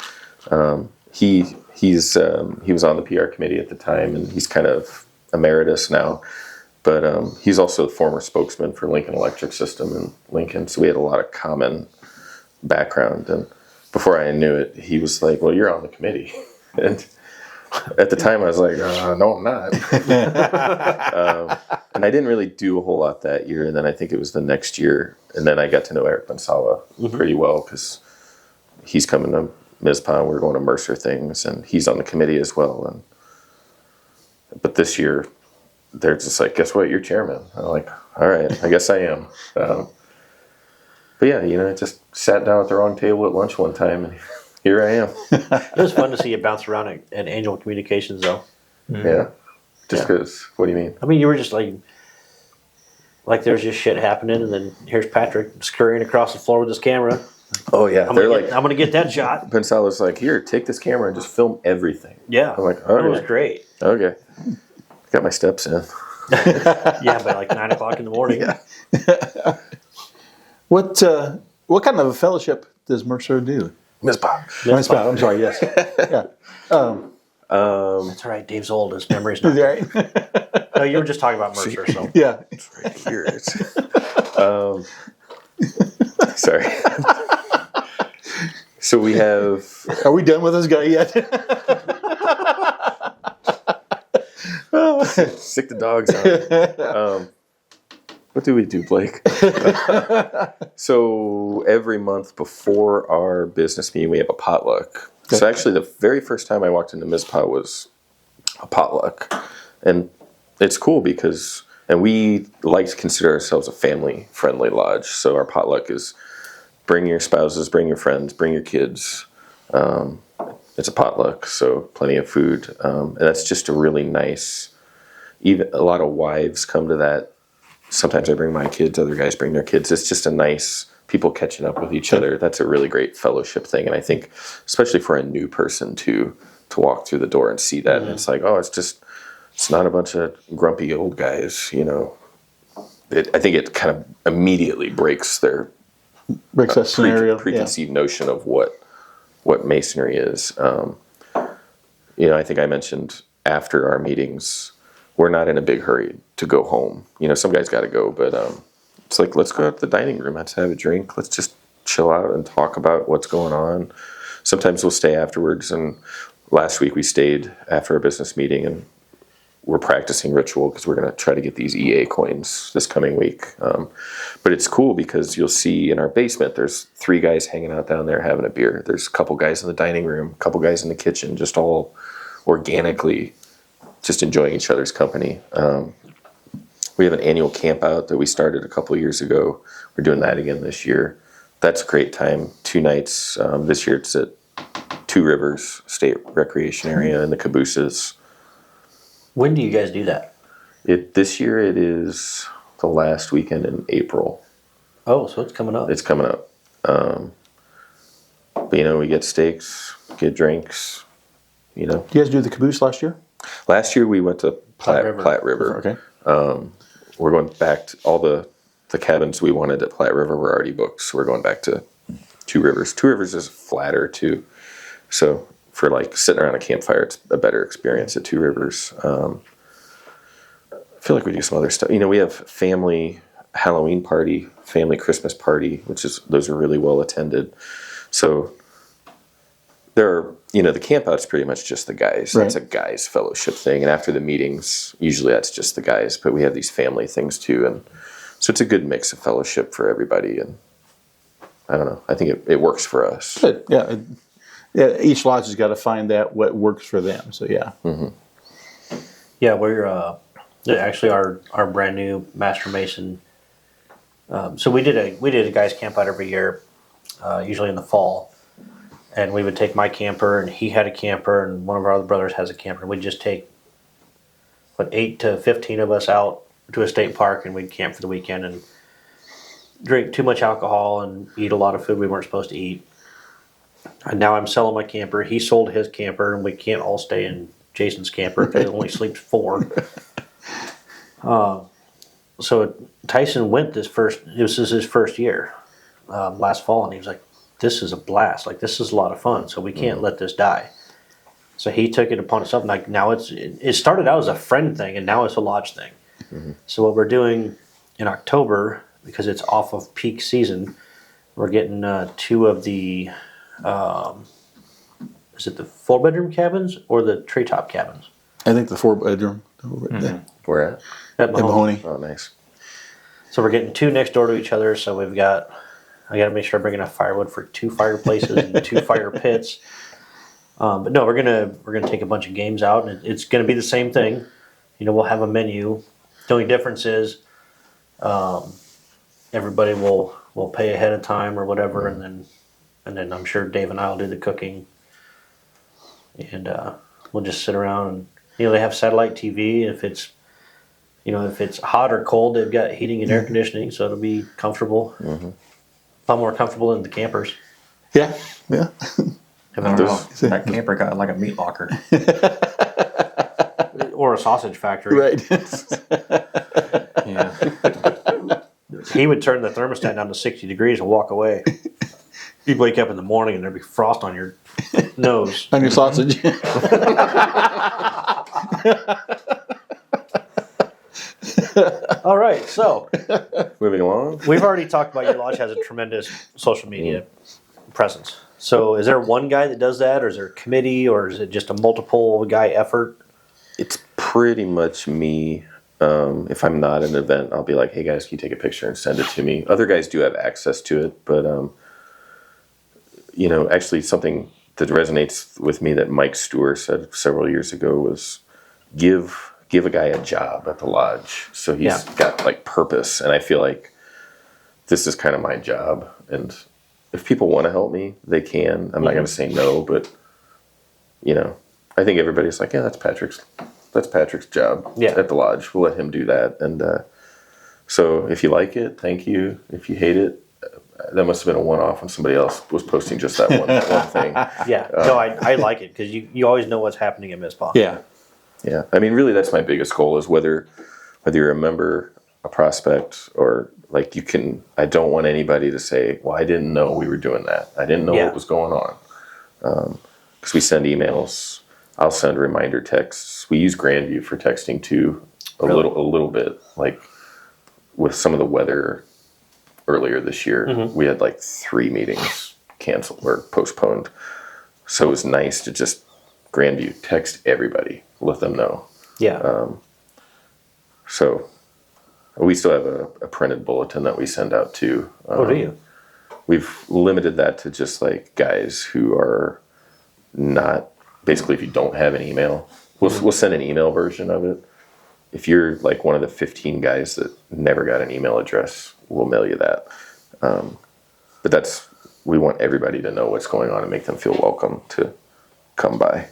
He was on the PR committee at the time, and he's kind of emeritus now. But he's also the former spokesman for Lincoln Electric System in Lincoln, so we had a lot of common background. And before I knew it, he was like, "Well, you're on the committee." And at the time, I was like, "No, I'm not." And I didn't really do a whole lot that year. And then I think it was the next year. And then I got to know Eric Mansala pretty well because he's coming to Mizpah. We're going to Mercer things, and he's on the committee as well. But this year, they're just like, "Guess what? You're chairman." I'm like, "All right, I guess I am." But yeah, I just sat down at the wrong table at lunch one time, and here I am. It was fun to see you bounce around at Angel Communications, though. Yeah. Just Yeah. because, what do you mean? I mean, you were just like there's just shit happening, and then here's Patrick scurrying across the floor with his camera. Oh, yeah. I'm They're gonna get that shot. Pensala's like, here, take this camera and just film everything. Yeah, I'm like, it was okay. great. Okay. Got my steps in. Yeah, by like 9 o'clock in the morning. What kind of a fellowship does Mercer do? Miss Bob. I'm sorry. Yes. Yeah. That's all right. Dave's old. His memory's not. Right. No, you were just talking about Mercer. So Yeah. It's right here. Sorry. So we have. Are we done with this guy yet? Sick the dogs out. What do we do, Blake? So every month before our business meeting, we have a potluck. So actually, the very first time I walked into Mizpah was a potluck, and it's cool because, and we like to consider ourselves a family-friendly lodge. So our potluck is bring your spouses, bring your friends, bring your kids. It's a potluck, so plenty of food, and that's just a really nice. Even a lot of wives come to that. Sometimes I bring my kids, other guys bring their kids. It's just a nice people catching up with each other. That's a really great fellowship thing, and I think especially for a new person to walk through the door and see that, and it's like, oh, it's not a bunch of grumpy old guys, I think it kind of immediately breaks their That scenario. preconceived notion of what Masonry is. I think I mentioned after our meetings, we're not in a big hurry to go home. Some guys got to go, but it's like, let's go out to the dining room. Let's have a drink. Let's just chill out and talk about what's going on. Sometimes we'll stay afterwards. And last week we stayed after a business meeting, and we're practicing ritual because we're going to try to get these EA coins this coming week. But it's cool because you'll see in our basement, there's 3 guys hanging out down there having a beer. There's a couple guys in the dining room, a couple guys in the kitchen, just all organically just enjoying each other's company. We have an annual camp out that we started a couple years ago. We're doing that again this year. That's a great time. 2 nights. This year it's at Two Rivers State Recreation Area in the cabooses. when do you guys do that? This year it is the last weekend in April. Oh, so it's coming up. It's coming up. But, we get steaks, get drinks, Did you guys do the caboose last year? Last year we went to Platte River. Okay. We're going back to all the cabins we wanted at Platte River were already booked, so we're going back to Two Rivers. Two Rivers is flatter too, so for like sitting around a campfire, it's a better experience at Two Rivers. I feel like we do some other stuff. We have family Halloween party, family Christmas party, those are really well attended. So there are, the camp out's pretty much just the guys. Right. It's a guys fellowship thing. And after the meetings, usually that's just the guys, but we have these family things too. And so it's a good mix of fellowship for everybody. And I don't know, I think it works for us. Good. Yeah. Each lodge has got to find what works for them. So yeah. Mm-hmm. Yeah, we're actually our brand new Master Mason. So we did a guys camp out every year, usually in the fall, and we would take my camper, and he had a camper, and one of our other brothers has a camper, and we'd just take 8 to 15 of us out to a state park, and we'd camp for the weekend and drink too much alcohol and eat a lot of food we weren't supposed to eat. And now I'm selling my camper. He sold his camper, and we can't all stay in Jason's camper because it only sleeps 4. So Tyson went this is his first year, last fall, and he was like, this is a blast. Like, this is a lot of fun, so we can't let this die. So he took it upon himself. Like, now it started out as a friend thing, and now it's a lodge thing. Mm-hmm. So what we're doing in October, because it's off of peak season, we're getting 2 of the, is it the 4-bedroom cabins or the treetop cabins? I think the 4-bedroom. Mm-hmm. Where at? At Mahoney. Oh, nice. So we're getting 2 next door to each other. So I got to make sure I bring enough firewood for 2 fireplaces and 2 fire pits. But no, we're gonna take a bunch of games out, and it's gonna be the same thing. We'll have a menu. The only difference is everybody will we'll pay ahead of time or whatever, and then I'm sure Dave and I will do the cooking, and we'll just sit around and they have satellite TV. If it's hot or cold, they've got heating and air conditioning, so it'll be comfortable. A lot more comfortable than the campers. Yeah. Yeah. I don't know. That camper got like a meat locker. Or a sausage factory. Right. Yeah. He would turn the thermostat down to 60 degrees and walk away. You'd wake up in the morning and there'd be frost on your nose. On your sausage. All right, so Moving along. we've already talked about your lodge has a tremendous social media presence. So is there one guy that does that, or is there a committee, or is it just a multiple guy effort? It's pretty much me. If I'm not at an event, I'll be like, hey guys, can you take a picture and send it to me? Other guys do have access to it, but actually something that resonates with me that Mike Stewart said several years ago was give a guy a job at the lodge. So he's got like purpose, and I feel like this is kind of my job. And if people want to help me, they can. I'm not going to say no, but I think everybody's like, yeah, that's Patrick's job at the lodge. We'll let him do that. And so if you like it, thank you. If you hate it, that must have been a one-off when somebody else was posting just that one thing. Yeah, no, I like it because you always know what's happening at Mizpah. Yeah. Yeah. I mean, really, that's my biggest goal is whether you're a member, a prospect, or like I don't want anybody to say, well, I didn't know we were doing that. I didn't know what was going on. Because we send emails. I'll send reminder texts. We use Grandview for texting too, a little bit. Like with some of the weather earlier this year, we had like 3 meetings canceled or postponed. So it was nice to just Grandview text everybody, let them know. Yeah. So we still have a printed bulletin that we send out too. Do you? We've limited that to just like guys who are not. Basically, if you don't have an email, we'll send an email version of it. If you're like one of the 15 guys that never got an email address, we'll mail you that. But we want everybody to know what's going on and make them feel welcome to come by.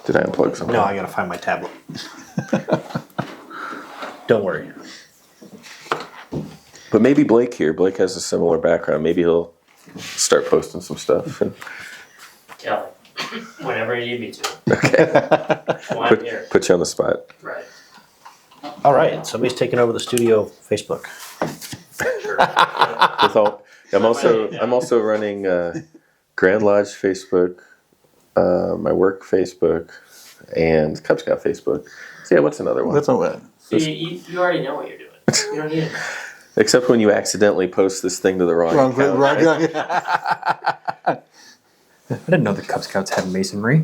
Did I unplug something? No, I gotta find my tablet. Don't worry. But maybe Blake here. Blake has a similar background. Maybe he'll start posting some stuff. And Yeah, whenever you need me to. Okay. Well, I'm here. put you on the spot. Right. All right, somebody's taking over the studio Facebook. Sure. I'm also running Grand Lodge Facebook, my work Facebook, and Cub Scout Facebook. So yeah, what's another one? That's not bad. See, you already know what you're doing. You don't need it. Except when you accidentally post this thing to the wrong account. I didn't know the Cub Scouts had masonry.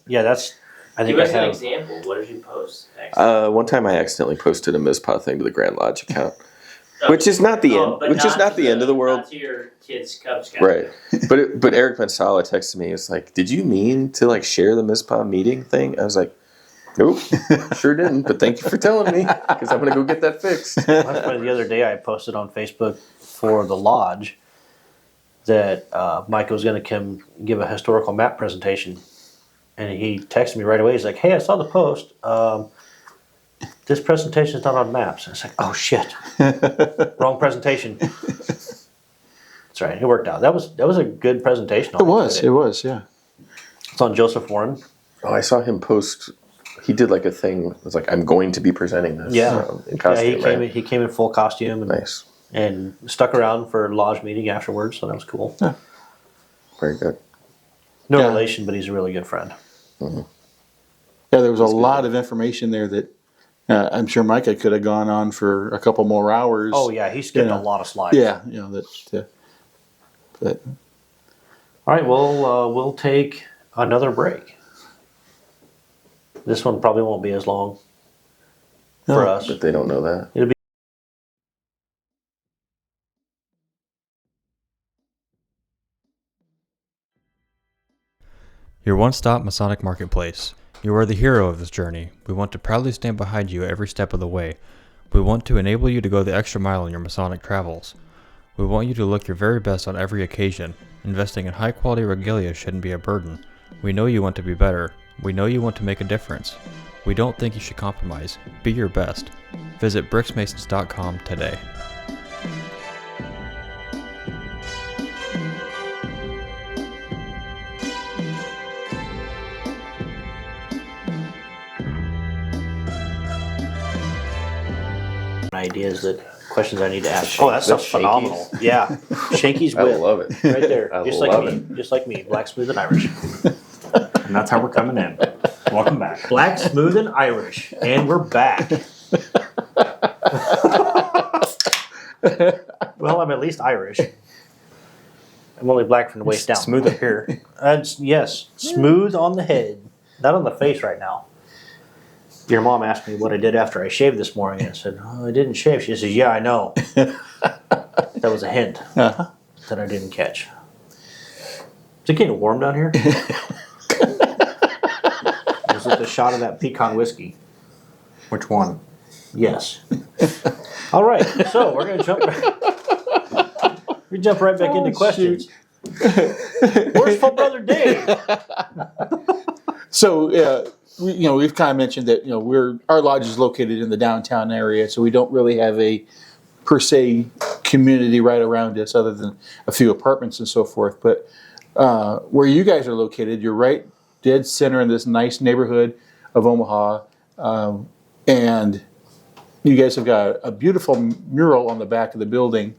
Yeah, that's. I think Give us I an have. example. What did you post next? One time I accidentally posted a Mizpah thing to the Grand Lodge account, which is not the end. But Which is not the end of the world. Not to your kids' Cub Scout. Right. But Eric Mansala texted me. It's like, did you mean to like share the Mizpah meeting thing? I was like, nope, sure didn't. But thank you for telling me because I'm gonna go get that fixed. That's funny. The other day I posted on Facebook for the lodge that Mike was going to come give a historical map presentation, and he texted me right away. He's like, "Hey, I saw the post. This presentation is not on maps." And it's like, "Oh shit, wrong presentation." That's right. It worked out. That was a good presentation. It was, yeah. It's on Joseph Warren. Oh, I saw him post. He did like a thing. It was like, I'm going to be presenting this. In costume. He came in full costume. And, Nice. And stuck around for a lodge meeting afterwards, so that was cool. Yeah. Very good. No Yeah. relation, but he's a really good friend. Yeah, there was a lot of information there that I'm sure Micah could have gone on for a couple more hours. Oh yeah, he skipped Yeah. a lot of slides. Yeah, but All right, we'll take another break. This one probably won't be as long for us. But they don't know that. It'll be. Your one-stop Masonic marketplace. You are the hero of this journey. We want to proudly stand behind you every step of the way. We want to enable you to go the extra mile in your Masonic travels. We want you to look your very best on every occasion. Investing in high-quality regalia shouldn't be a burden. We know you want to be better. We know you want to make a difference. We don't think you should compromise. Be your best. Visit bricksmasons.com today. Ideas that questions I need to ask. Oh, that stuff's Shaky's. phenomenal. Yeah, Shaky's I whip. love it. Right there, I just love like me, it. just like me, black, smooth, and Irish. And that's how we're coming in. Welcome back. Black, smooth, and Irish, and we're back. Well, I'm at least Irish. I'm only black from the waist down. Smooth up here. Yes, smooth on the head, not on the face right now. Your mom asked me what I did after I shaved this morning. I said, "Oh, I didn't shave." She says, "Yeah, I know." That was a hint Uh-huh. that I didn't catch. Is it getting warm down here? Is it the shot of that pecan whiskey? Which one? Yes. All right, so we're gonna jump right back into questions. Where's Full Brother Dave? So, we've kind of mentioned that, our lodge is located in the downtown area, so we don't really have a per se community right around us other than a few apartments and so forth. But where you guys are located, you're right dead center in this nice neighborhood of Omaha. And you guys have got a beautiful mural on the back of the building,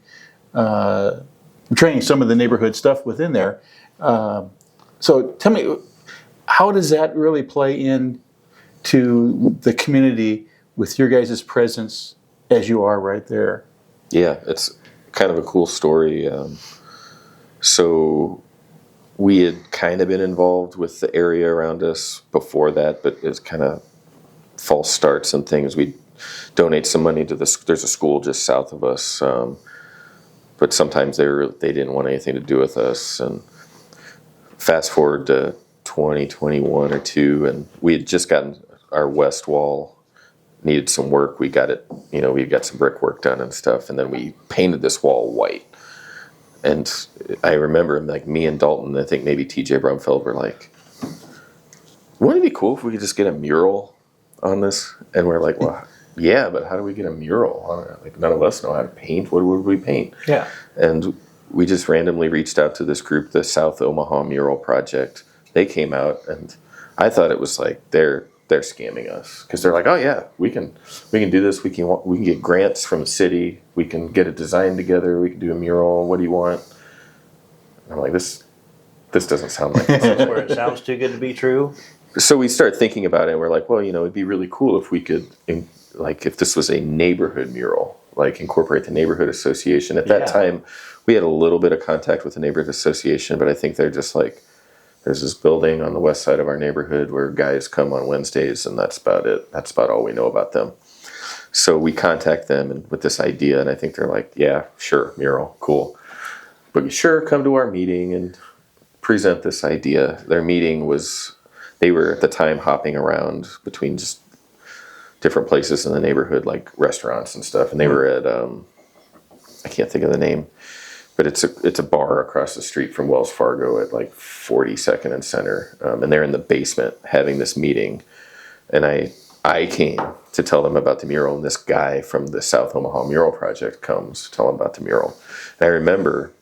portraying some of the neighborhood stuff within there. So tell me, how does that really play in to the community with your guys' presence as you are right there? Yeah, it's kind of a cool story. So we had kind of been involved with the area around us before that, but it's kind of false starts and things. We donate some money to there's a school just south of us, but sometimes they didn't want anything to do with us. And fast forward to 2021 or two, and we had just gotten our west wall needed some work. We got it, we got some brickwork done and stuff, and then we painted this wall white. And I remember, like, me and Dalton, I think maybe TJ Brumfeld were like, wouldn't it be cool if we could just get a mural on this? And we're like, well, yeah, but how do we get a mural on it? Like, none of us know how to paint. What would we paint? Yeah. And we just randomly reached out to this group, the South Omaha Mural Project. They came out, and I thought it was like they're scamming us, because they're like, oh yeah, we can do this. We can get grants from the city. We can get a design together. We can do a mural. What do you want? And I'm like, this doesn't sound like That's where it sounds too good to be true. So we start thinking about it, and we're like, well, it'd be really cool if we could, if this was a neighborhood mural, like incorporate the neighborhood association. At that time, we had a little bit of contact with the neighborhood association, but I think they're just like, there's this building on the west side of our neighborhood where guys come on Wednesdays, and that's about it. That's about all we know about them. So we contact them with this idea, and I think they're like, yeah, sure, mural, cool. But sure, come to our meeting and present this idea. Their meeting was, they were at the time hopping around between just different places in the neighborhood, like restaurants and stuff. And they were at, I can't think of the name, but it's a bar across the street from Wells Fargo at like 42nd and Center. And they're in the basement having this meeting. And I came to tell them about the mural, and this guy from the South Omaha Mural Project comes to tell them about the mural. And I remember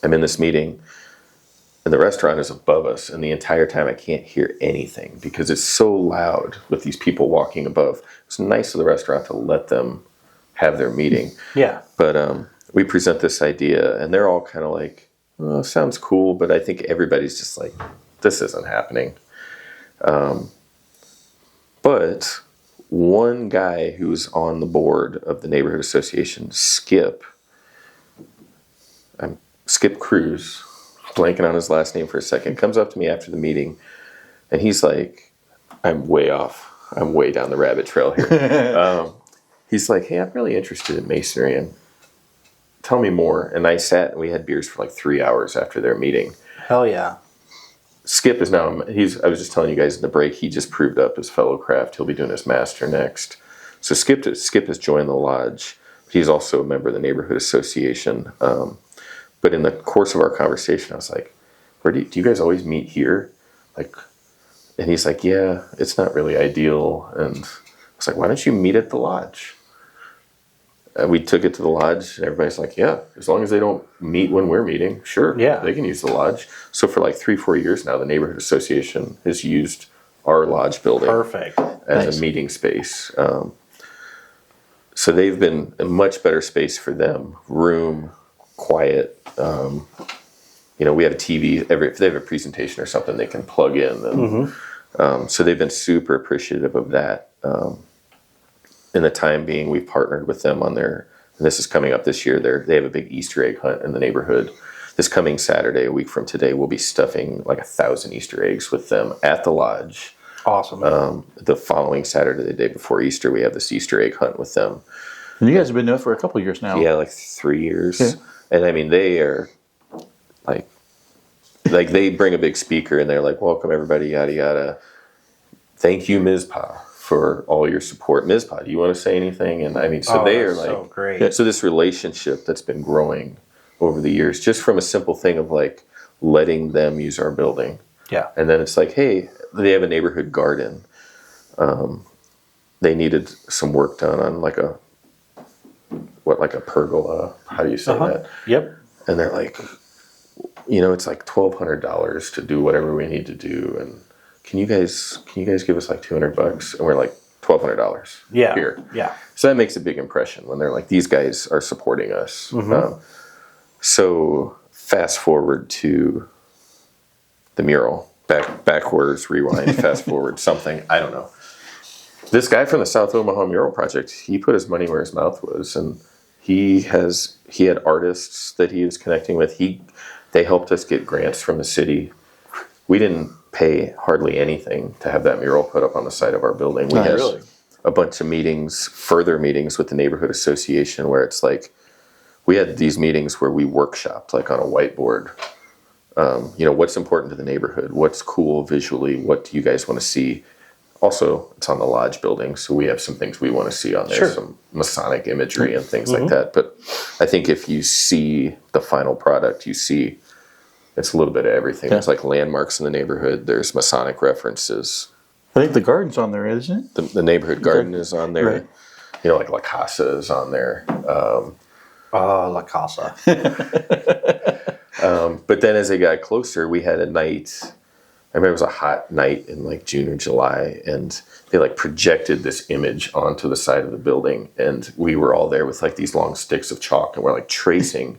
I'm in this meeting, and the restaurant is above us, and the entire time I can't hear anything because it's so loud with these people walking above. It's nice of the restaurant to let them have their meeting. Yeah. But we present this idea, and they're all kind of like, oh, sounds cool, but I think everybody's just like, this isn't happening. But one guy who's on the board of the neighborhood association, Skip Cruz, blanking on his last name for a second, comes up to me after the meeting, and he's like, I'm way off. I'm way down the rabbit trail here. He's like, hey, I'm really interested in masonry, and tell me more. And I sat, and we had beers for like 3 hours after their meeting. Hell yeah. Skip is now, I was just telling you guys in the break, he just proved up his fellow craft. He'll be doing his master next. So Skip has joined the lodge. He's also a member of the neighborhood association. But in the course of our conversation, I was like, "Where do you guys always meet here?" Like, and he's like, "Yeah, it's not really ideal." And I was like, "Why don't you meet at the lodge?" And we took it to the lodge, and everybody's like, "Yeah, as long as they don't meet when we're meeting, sure, Yeah. they can use the lodge." So for like 3-4 years now, the neighborhood association has used our lodge building Perfect. as Nice. a meeting space. So they've been a much better space for them. Room, quiet. We have a TV. If they have a presentation or something, they can plug in. And, so they've been super appreciative of that. In the time being, we've partnered with them on their. And this is coming up this year. They have a big Easter egg hunt in the neighborhood. This coming Saturday, a week from today, we'll be stuffing like 1,000 Easter eggs with them at the lodge. Awesome. The following Saturday, the day before Easter, we have this Easter egg hunt with them. And you guys have been doing it for a couple of years now. Yeah, like 3 years. Yeah. And I mean, they are like they bring a big speaker and they're like, "Welcome everybody, yada yada. Thank you, Ms. Pa, for all your support." Ms. Pa, do you want to say anything? And I mean, so they are that's like, so great. so this relationship that's been growing over the years, just from a simple thing of like letting them use our building. Yeah. And then it's like, hey, they have a neighborhood garden. They needed some work done on like a pergola. How do you say that? Yep. And they're like, it's like $1,200 to do whatever we need to do. And can you guys give us like $200? And we're like, $1,200. Yeah. Here. Yeah. So that makes a big impression when they're like, these guys are supporting us. So fast forward to the mural. Backwards, rewind, fast forward, something. I don't know. This guy from the South Omaha Mural Project, he put his money where his mouth was, and he had artists that he was connecting with. They helped us get grants from the city. We didn't pay hardly anything to have that mural put up on the side of our building. We had really? a bunch of further meetings with the neighborhood association where it's like, we had these meetings where we workshopped like on a whiteboard. What's important to the neighborhood? What's cool visually? What do you guys want to see? Also, it's on the lodge building, so we have some things we want to see on there, Sure. some Masonic imagery and things like that. But I think if you see the final product, you see it's a little bit of everything. Yeah. There's like landmarks in the neighborhood. There's Masonic references. I think the garden's on there, isn't it? The neighborhood garden is on there. Right. Like La Casa is on there. La Casa. But then as it got closer, we had a night. I remember it was a hot night in like June or July, and they like projected this image onto the side of the building, and we were all there with like these long sticks of chalk, and we're like tracing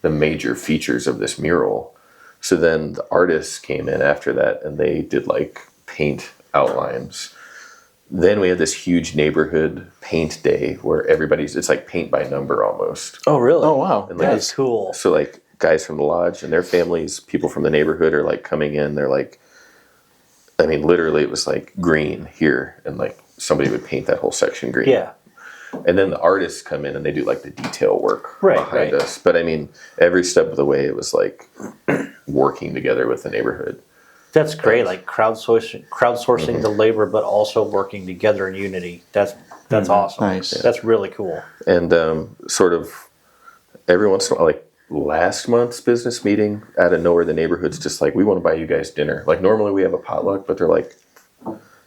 the major features of this mural. So then the artists came in after that, and they did like paint outlines. Then we had this huge neighborhood paint day where it's like paint by number almost. Oh, really? Oh, wow. And like, That's cool. so like guys from the lodge and their families, people from the neighborhood are like coming in. They're like, I mean, literally it was like green here, and like somebody would paint that whole section green. Yeah. And then the artists come in and they do like the detail work behind right. us. But I mean, every step of the way it was like working together with the neighborhood. That's great. Like crowdsourcing the labor, but also working together in unity. That's awesome. Nice. That's really cool. And sort of every once in a while, like last month's business meeting, out of nowhere, the neighborhood's just like, we want to buy you guys dinner. Like normally we have a potluck, but they're like,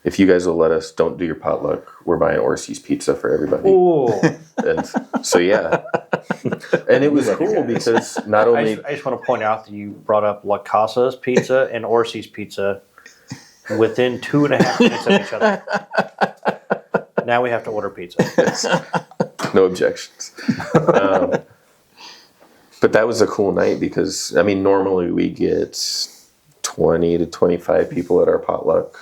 if you guys will let us, don't do your potluck. We're buying Orsi's pizza for everybody. Ooh. And so, yeah. And it was cool because not only... I just want to point out that you brought up La Casa's pizza and Orsi's pizza within 2.5 minutes of each other. Now we have to order pizza. No objections. But that was a cool night because, I mean, normally we get 20 to 25 people at our potluck.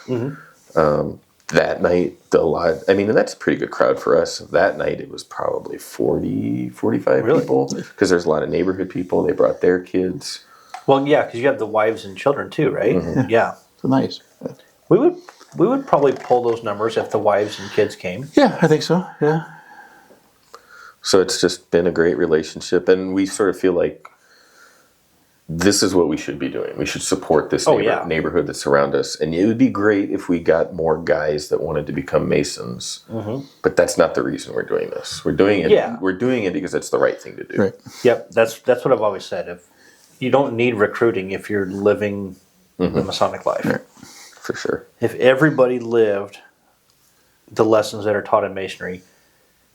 That night, and that's a pretty good crowd for us. That night, it was probably 40, 45 people because there's a lot of neighborhood people. They brought their kids. Well, yeah, because you have the wives and children too, right? Yeah. So nice. We would probably pull those numbers if the wives and kids came. Yeah, I think so. Yeah. So it's just been a great relationship, and we sort of feel like this is what we should be doing. We should support this yeah. neighborhood that's around us. And it would be great if we got more guys that wanted to become Masons. But that's not the reason we're doing this. We're doing it. Yeah. We're doing it because it's the right thing to do. Right. Yep, that's what I've always said. If you don't need recruiting if you're living the Masonic life. Right. For sure. If everybody lived the lessons that are taught in Masonry,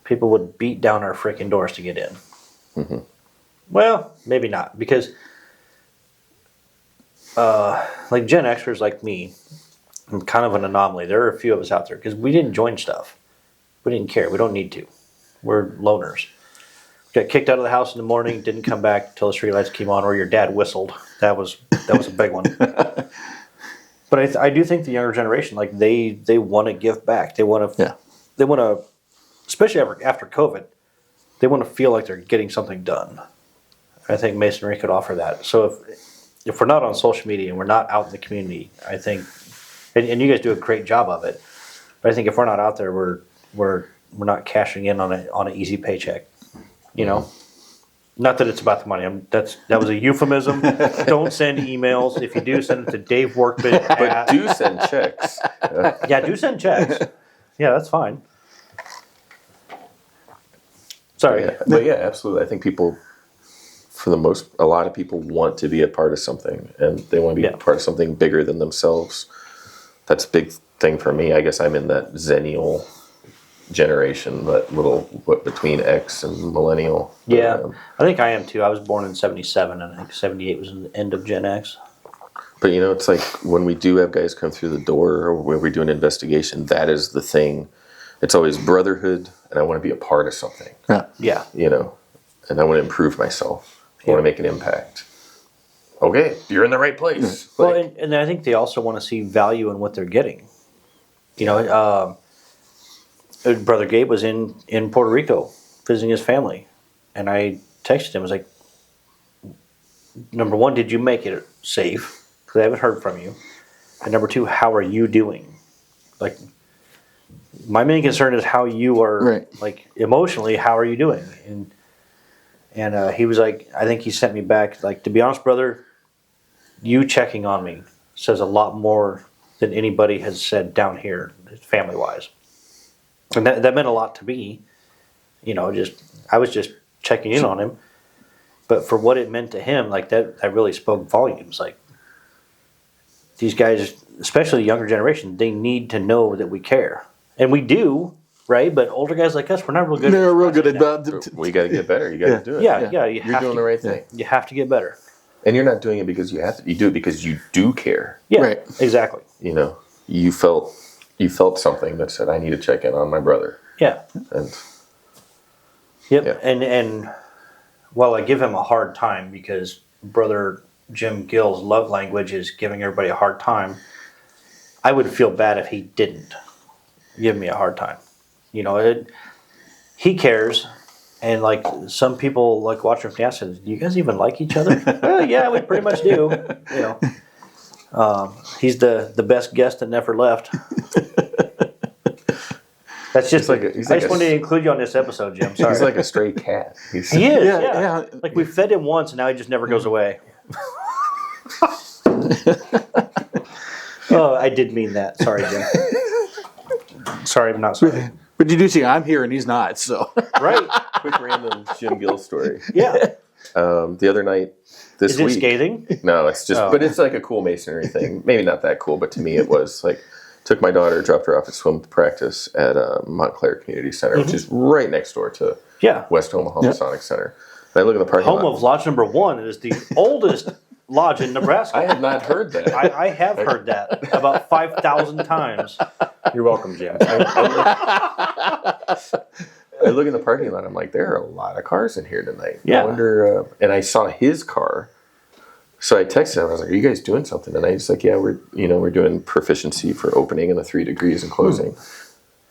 people would beat down our freaking doors to get in. Well, maybe not, because like Gen Xers like me, I'm kind of an anomaly. There are a few of us out there because we didn't join stuff. We didn't care. We don't need to. We're loners. Got kicked out of the house in the morning, didn't come back till the street lights came on, or your dad whistled. That was a big one. But I do think the younger generation, like they want to give back. They want to, especially after COVID, they want to feel like they're getting something done. I think Masonry could offer that. So if we're not on social media and we're not out in the community, I think, and you guys do a great job of it, but I think if we're not out there, we're not cashing in on an easy paycheck. You know, not that it's about the money. That was a euphemism. Don't send emails. If you do, send it to Dave Workman. But do send checks. Yeah, do send checks. Yeah, that's fine. Sorry. But yeah, absolutely. I think people, a lot of people want to be a part of something, and they want to be a part of something bigger than themselves. That's a big thing for me. I guess I'm in that Zennial generation, that little between X and Millennial. Yeah, I think I am too. I was born in '77, and I think '78 was the end of Gen X. But it's like when we do have guys come through the door, or when we do an investigation, that is the thing. It's always brotherhood, and I want to be a part of something. Yeah. And I want to improve myself. I want to make an impact. Okay, you're in the right place. Well, and I think they also want to see value in what they're getting. Brother Gabe was in Puerto Rico visiting his family, and I texted him. I was like, number one, did you make it safe? Because I haven't heard from you. And number two, how are you doing? Like, my main concern is how you are, like, emotionally, how are you doing? And he was like, I think he sent me back, like, to be honest, brother, you checking on me says a lot more than anybody has said down here, family-wise. And that meant a lot to me. I was just checking in on him. But for what it meant to him, like, that really spoke volumes. Like, these guys, especially the younger generation, they need to know that we care. And we do, right? But older guys like us, we're not real good. They're real good at we got to get better. You got to do it. Yeah. You're doing the right thing. You have to get better. And you're not doing it because you have to. You do it because you do care. Yeah, Right. Exactly. You felt something that said, I need to check in on my brother. Yeah. And Yep. Yeah. And while I give him a hard time because Brother Jim Gill's love language is giving everybody a hard time, I would feel bad if he didn't give me a hard time. He cares, and like some people like watching from the outside, do you guys even like each other? Well, yeah, we pretty much do. He's the best guest that never left. That's just I just wanted to include you on this episode, Jim. Sorry. He's like a stray cat. He is. Yeah. Like we fed him once, and now he just never goes away. Oh, I did mean that. Sorry, Jim. Sorry, I'm not sorry. But you do see, I'm here and he's not. So Right. Quick random Jim Gill story. Yeah. The other night, this Is week. it scathing? No, it's just, but it's like a cool masonry thing. Maybe not that cool, but to me it was like, took my daughter, dropped her off at swim practice at Montclair Community Center, which is right next door to West Omaha Masonic Center. And I look at the parking lot. Home of Lodge Number 1 is the oldest lodge in Nebraska. I had not heard that. I have heard that about 5,000 times. You're welcome, Jim. I look in the parking lot. I'm like, there are a lot of cars in here tonight. Yeah. I wonder. And I saw his car, so I texted him. I was like, "Are you guys doing something tonight?" He's like, "Yeah, we're doing proficiency for opening and the 3 degrees and closing."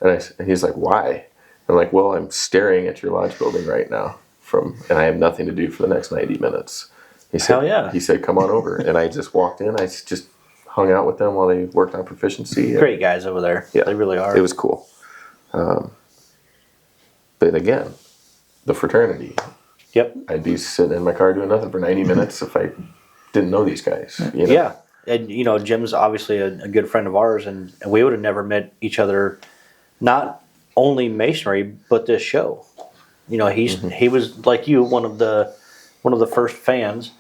And he's like, "Why?" I'm like, "Well, I'm staring at your lodge building right now and I have nothing to do for the next 90 minutes." He said, Hell yeah. He said, "Come on over." And I just walked in. I just hung out with them while they worked on proficiency. Great guys over there. Yeah, They really are. It was cool. But again, the fraternity. Yep. I'd be sitting in my car doing nothing for 90 minutes if I didn't know these guys. You know? Yeah. And, you know, Jim's obviously a good friend of ours, and we would have never met each other, not only masonry, but this show. You know, he was like you, one of the first fans.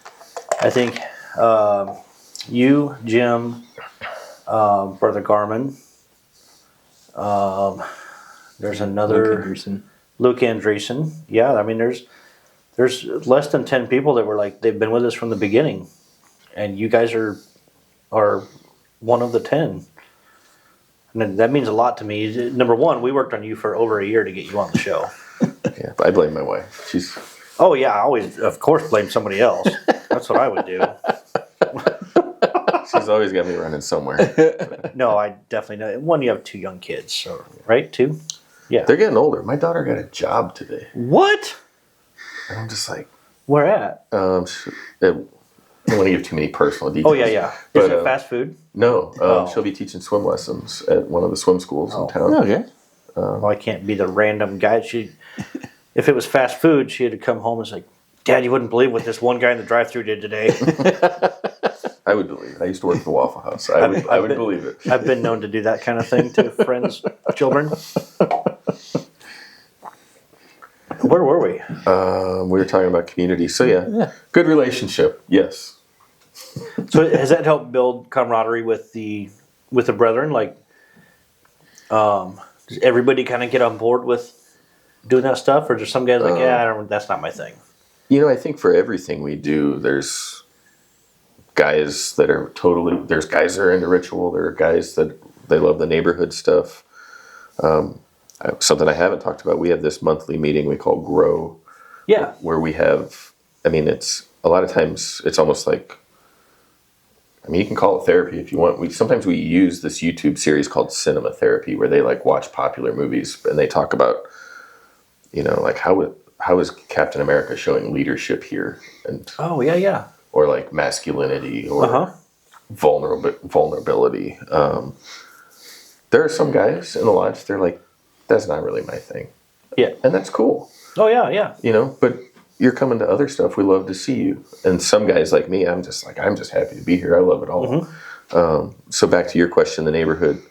I think you, Jim, Brother Garmin. There's another Luke Andreessen. Yeah, I mean, there's less than 10 people that were like they've been with us from the beginning, and you guys are one of the 10. And that means a lot to me. Number one, we worked on you for over a year to get you on the show. Yeah, I blame my wife. She's. Oh yeah, I always, of course, blame somebody else. That's what I would do. She's always got me running somewhere. No, I definitely know. One, you have 2 young kids, so right, 2. Yeah, They're getting older. My daughter got a job today. what? And I'm just like, Where at? I don't want to give too many personal details. Oh yeah. Is But, it fast food? No, Oh. she'll be teaching swim lessons at one of the swim schools in town. Okay. Well, I can't be the random guy. If it was fast food, she had to come home and say, "Dad, you wouldn't believe what this one guy in the drive-thru did today." I would believe it. I used to work at the Waffle House. I would believe it. I've been known to do that kind of thing to friends' children. Where were we? We were talking about community. So yeah, good relationship. Yes. So has that helped build camaraderie with the brethren? Like, does everybody kind of get on board with doing that stuff, or just some guys like, that's not my thing? You know, I think for everything we do, there's guys that are there's guys that are into ritual. There are guys that they love the neighborhood stuff. Something I haven't talked about, we have this monthly meeting we call Grow. Yeah. Where we have, I mean, it's a lot of times it's almost like, I mean, you can call it therapy if you want. Sometimes we use this YouTube series called Cinema Therapy, where they like watch popular movies and they talk about, you know, like how is Captain America showing leadership here, and Oh yeah. or like masculinity or vulnerability. There are some guys in the lodge, they're like, that's not really my thing, Yeah. and that's cool, Oh yeah. you know. But you're coming to other stuff. We love to see you. And some guys like me, I'm just happy to be here. I love it all. So back to your question, the neighborhood,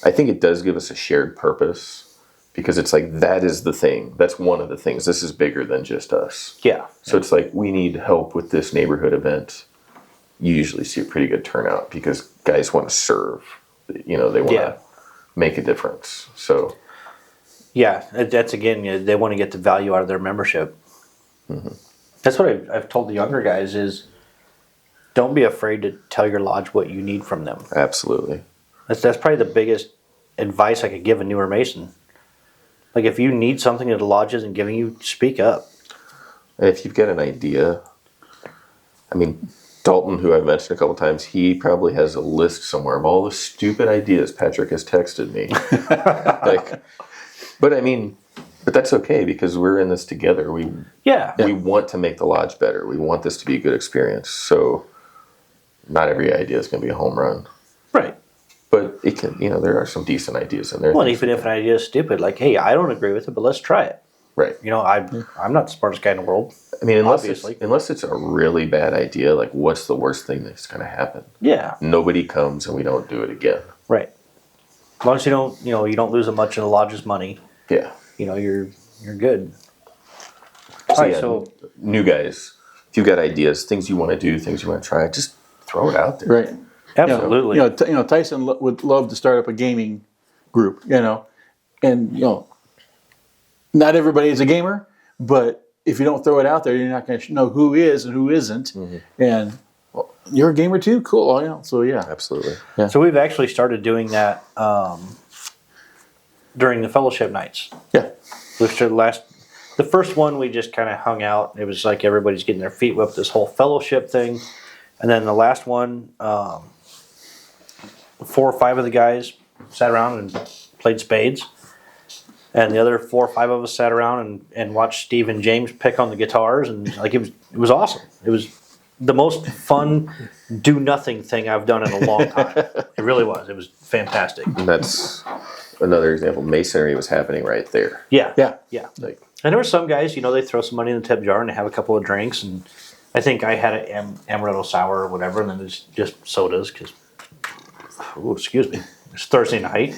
I think it does give us a shared purpose, because it's like, that is the thing. That's one of the things. This is bigger than just us. Yeah. So it's like, we need help with this neighborhood event. You usually see a pretty good turnout because guys want to serve. You know, they want to make a difference. So Yeah, that's again, they want to get the value out of their membership. That's what I've told the younger guys is, don't be afraid to tell your lodge what you need from them. absolutely. That's probably the biggest advice I could give a newer Mason. Like, if you need something that the lodge isn't giving you, speak up. And if you've got an idea, I mean, Dalton, who I've mentioned a couple times, he probably has a list somewhere of all the stupid ideas Patrick has texted me. But that's okay, because we're in this together. We want to make the lodge better. We want this to be a good experience. So not every idea is going to be a home run. Right. But it can, you know, there are some decent ideas in there. Well, and even if an idea is stupid, like, hey, I don't agree with it, but let's try it. Right. You know, I'm not the smartest guy in the world. I mean, unless obviously. it's a really bad idea, like, what's the worst thing that's going to happen? Yeah. Nobody comes and we don't do it again. Right. As long as you don't lose a much of the lodge's money, Yeah. you know, you're good. All right, so new guys, if you've got ideas, things you want to do, things you want to try, just throw it out there. Right. absolutely. You know, Tyson would love to start up a gaming group, you know, and, you know, not everybody is a gamer, but if you don't throw it out there, you're not going to know who is and who isn't. And well, you're a gamer too? Cool. You know, so yeah. Absolutely. Yeah. So we've actually started doing that during the fellowship nights. Yeah. The first one we just kind of hung out. It was like everybody's getting their feet wet, this whole fellowship thing. And then the last one, 4 or 5 of the guys sat around and played spades. And the other 4 or 5 of us sat around and watched Steve and James pick on the guitars, and like it was awesome. It was the most fun do nothing thing I've done in a long time. It really was. It was fantastic. And that's another example. Masonry was happening right there. Yeah. Yeah. Yeah. Like, And there were some guys, you know, they throw some money in the tip jar and they have a couple of drinks, and I think I had an amaretto sour or whatever, and then there's just sodas because, excuse me, it's Thursday night.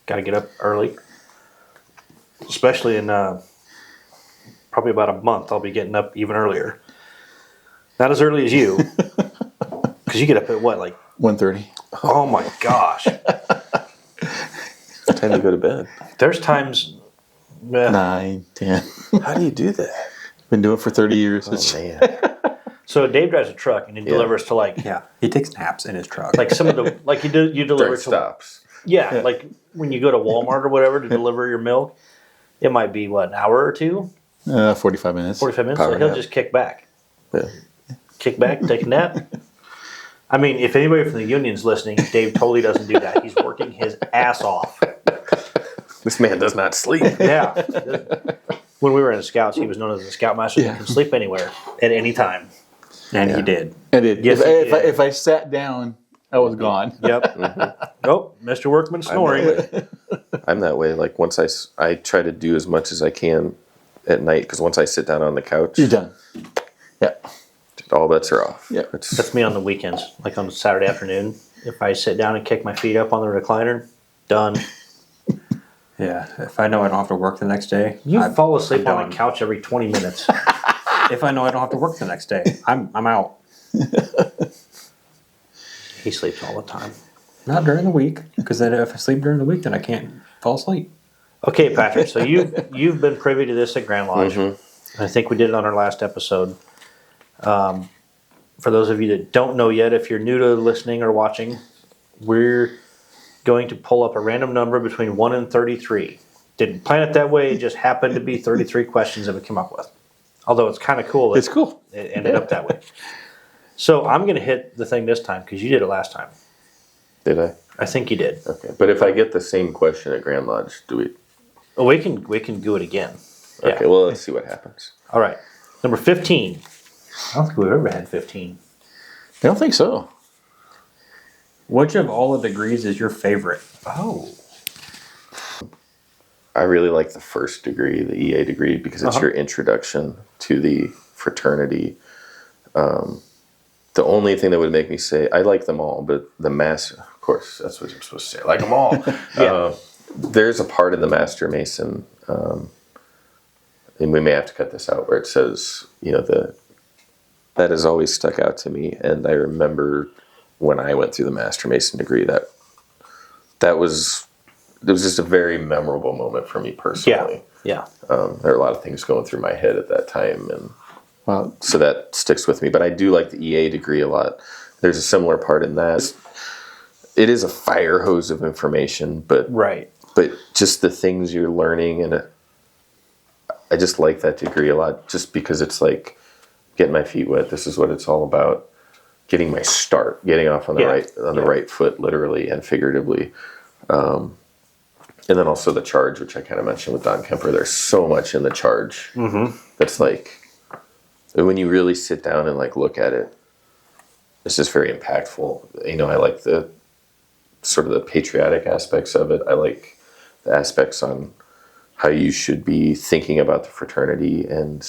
Got to get up early, especially in probably about a month. I'll be getting up even earlier. Not as early as you, because you get up at what, like 1:30. Oh my gosh! What time do you go to bed? There's times. 9, 10. How do you do that? Been doing it for 30 years. Oh, man. So Dave drives a truck and he delivers to Yeah, he takes naps in his truck. like some of the like you deliver During to stops. yeah, like when you go to Walmart or whatever to deliver your milk, it might be what, an hour or two, 45 minutes. 45 minutes. Power So he'll nap. just kick back, Yeah. take a nap. I mean, if anybody from the union's listening, Dave totally doesn't do that. He's working his ass off. This man does not sleep. Yeah. When we were in the Scouts, he was known as the Scoutmaster that can sleep anywhere at any time. And Yeah. he did. And it, Yes, if I sat down, I was gone. Yep. Oh, Mr. Workman snoring. I'm that way. Like once I try to do as much as I can at night because once I sit down on the couch, You're done. Yeah. all bets are off. Yeah. That's me on the weekends, like on Saturday afternoon. If I sit down and kick my feet up on the recliner, done. Yeah, if I know I don't have to work the next day, You fall asleep I'm on done. the couch every 20 minutes. If I know I don't have to work the next day, I'm out. He sleeps all the time. Not during the week, because then if I sleep during the week, then I can't fall asleep. Okay, Patrick. So you've been privy to this at Grand Lodge. I think we did it on our last episode. For those of you that don't know yet, if you're new to listening or watching, we're going to pull up a random number between 1 and 33. Didn't plan it that way. It just happened to be 33 questions that we came up with. Although it's kind of cool. It's cool. It ended up that way. So I'm going to hit the thing this time because you did it last time. Did I? I think you did. Okay. But if I get the same question at Grand Lodge, do we? Oh, we can do it again. Yeah. Okay. Well, let's see what happens. All right. Number 15. I don't think we've ever had 15. I don't think so. Which of all the degrees is your favorite? Oh. I really like the first degree, the EA degree, because it's your introduction to the fraternity. The only thing that would make me say, I like them all, but the mass, of course, that's what you're supposed to say, I like them all. Yeah. There's a part of the Master Mason, and we may have to cut this out, where it says, that has always stuck out to me. And I remember when I went through the Master Mason degree, it was just a very memorable moment for me personally. Yeah. There are a lot of things going through my head at that time, and Wow. so that sticks with me. But I do like the EA degree a lot. There's a similar part in that. It is a fire hose of information, but Right. just the things you're learning, and I just like that degree a lot, just because it's like getting my feet wet. This is what it's all about. Getting my start, getting off on the right foot, literally and figuratively. And then also the charge, which I kind of mentioned with Don Kemper. There's so much in the charge that's like, when you really sit down and like look at it, it's just very impactful. I like the sort of the patriotic aspects of it. I like the aspects on how you should be thinking about the fraternity and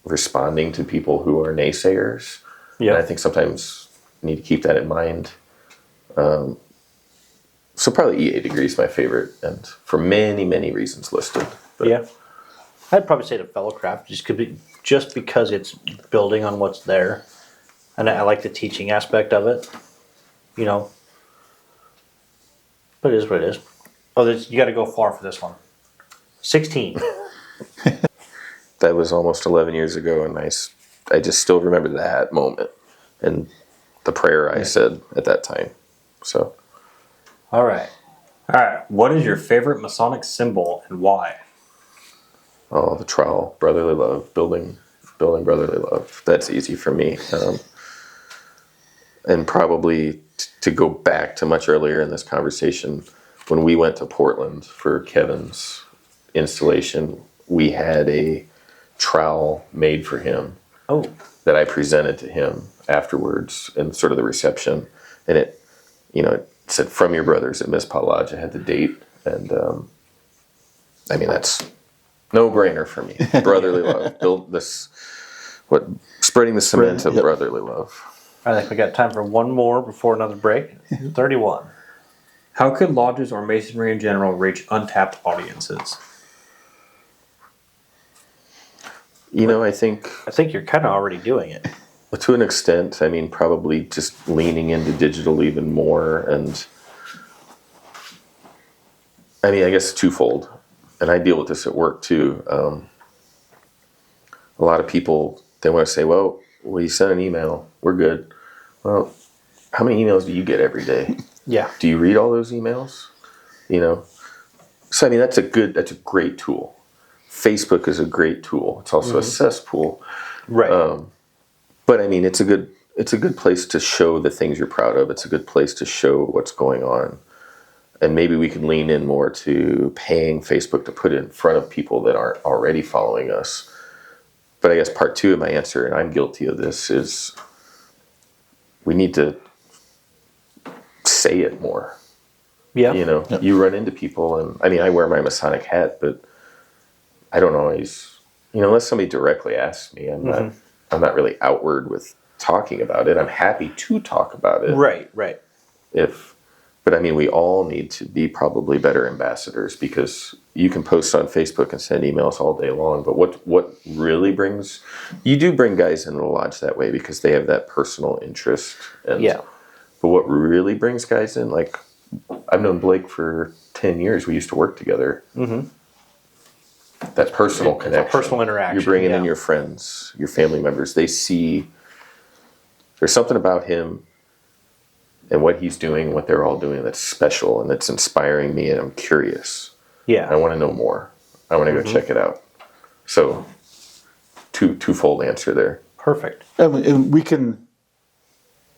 responding to people who are naysayers. Yeah. And I think sometimes you need to keep that in mind. So probably EA degree is my favorite, and for many, many reasons listed. But Yeah. I'd probably say the fellowcraft just because it's building on what's there. And I like the teaching aspect of it. But it is what it is. Oh, you got to go far for this one. 16. that was almost 11 years ago, and I just still remember that moment and the prayer I said at that time. So, All right. What is your favorite Masonic symbol and why? the trowel, brotherly love, building brotherly love. That's easy for me. And probably to go back to much earlier in this conversation, when we went to Portland for Kevin's installation, we had a trowel made for him Oh, that I presented to him afterwards in sort of the reception. And it said, "From your brothers at Miss Lodge." I had the date. And that's no brainer for me. Brotherly love. Build this. Spreading the cement of Yep. brotherly love. I think we got time for one more before another break. 31. How could lodges or masonry in general reach untapped audiences? I think I think you're kind of already doing it. to an extent, I mean, probably just leaning into digital even more. And I mean, I guess twofold. And I deal with this at work too. A lot of people, they want to say, well, you sent an email, we're good. Well, how many emails do you get every day? Yeah. Do you read all those emails? So I mean, that's a great tool. Facebook is a great tool. It's also a cesspool. Right. But I mean, it's a good place to show the things you're proud of. It's a good place to show what's going on. And maybe we can lean in more to paying Facebook to put it in front of people that aren't already following us. But I guess part two of my answer, and I'm guilty of this, is we need to say it more. Yeah. You run into people, and I mean, I wear my Masonic hat, but I don't always, unless somebody directly asks me, I'm not really outward with talking about it. I'm happy to talk about it. Right. But I mean, we all need to be probably better ambassadors, because you can post on Facebook and send emails all day long. But what really you do bring guys into the lodge that way because they have that personal interest. Yeah. But what really brings guys in, like I've known Blake for 10 years. We used to work together. Mm-hmm. That personal connection. Personal interaction. You're bringing in your friends, your family members. They see there's something about him and what he's doing, what they're all doing that's special and that's inspiring me, and I'm curious. Yeah. I want to know more. I want to go check it out. So, twofold answer there. Perfect. And we can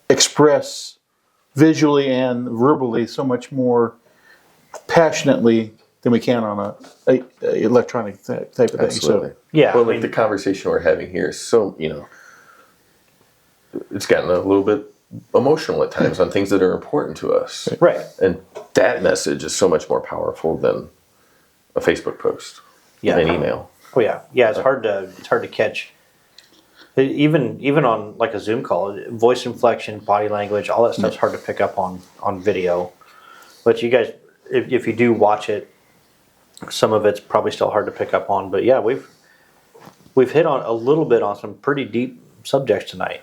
express visually and verbally so much more passionately than we can on a electronic type of thing. Absolutely. So, Yeah. Well, like the conversation we're having here is so, it's gotten a little bit emotional at times on things that are important to us. Right. And that message is so much more powerful than a Facebook post, Yeah. an email. Oh yeah. Yeah. It's hard to catch. Even on like a Zoom call, voice inflection, body language, all that stuff's hard to pick up on video. But you guys, if you do watch it, some of it's probably still hard to pick up on. But yeah, we've hit on a little bit on some pretty deep subjects tonight.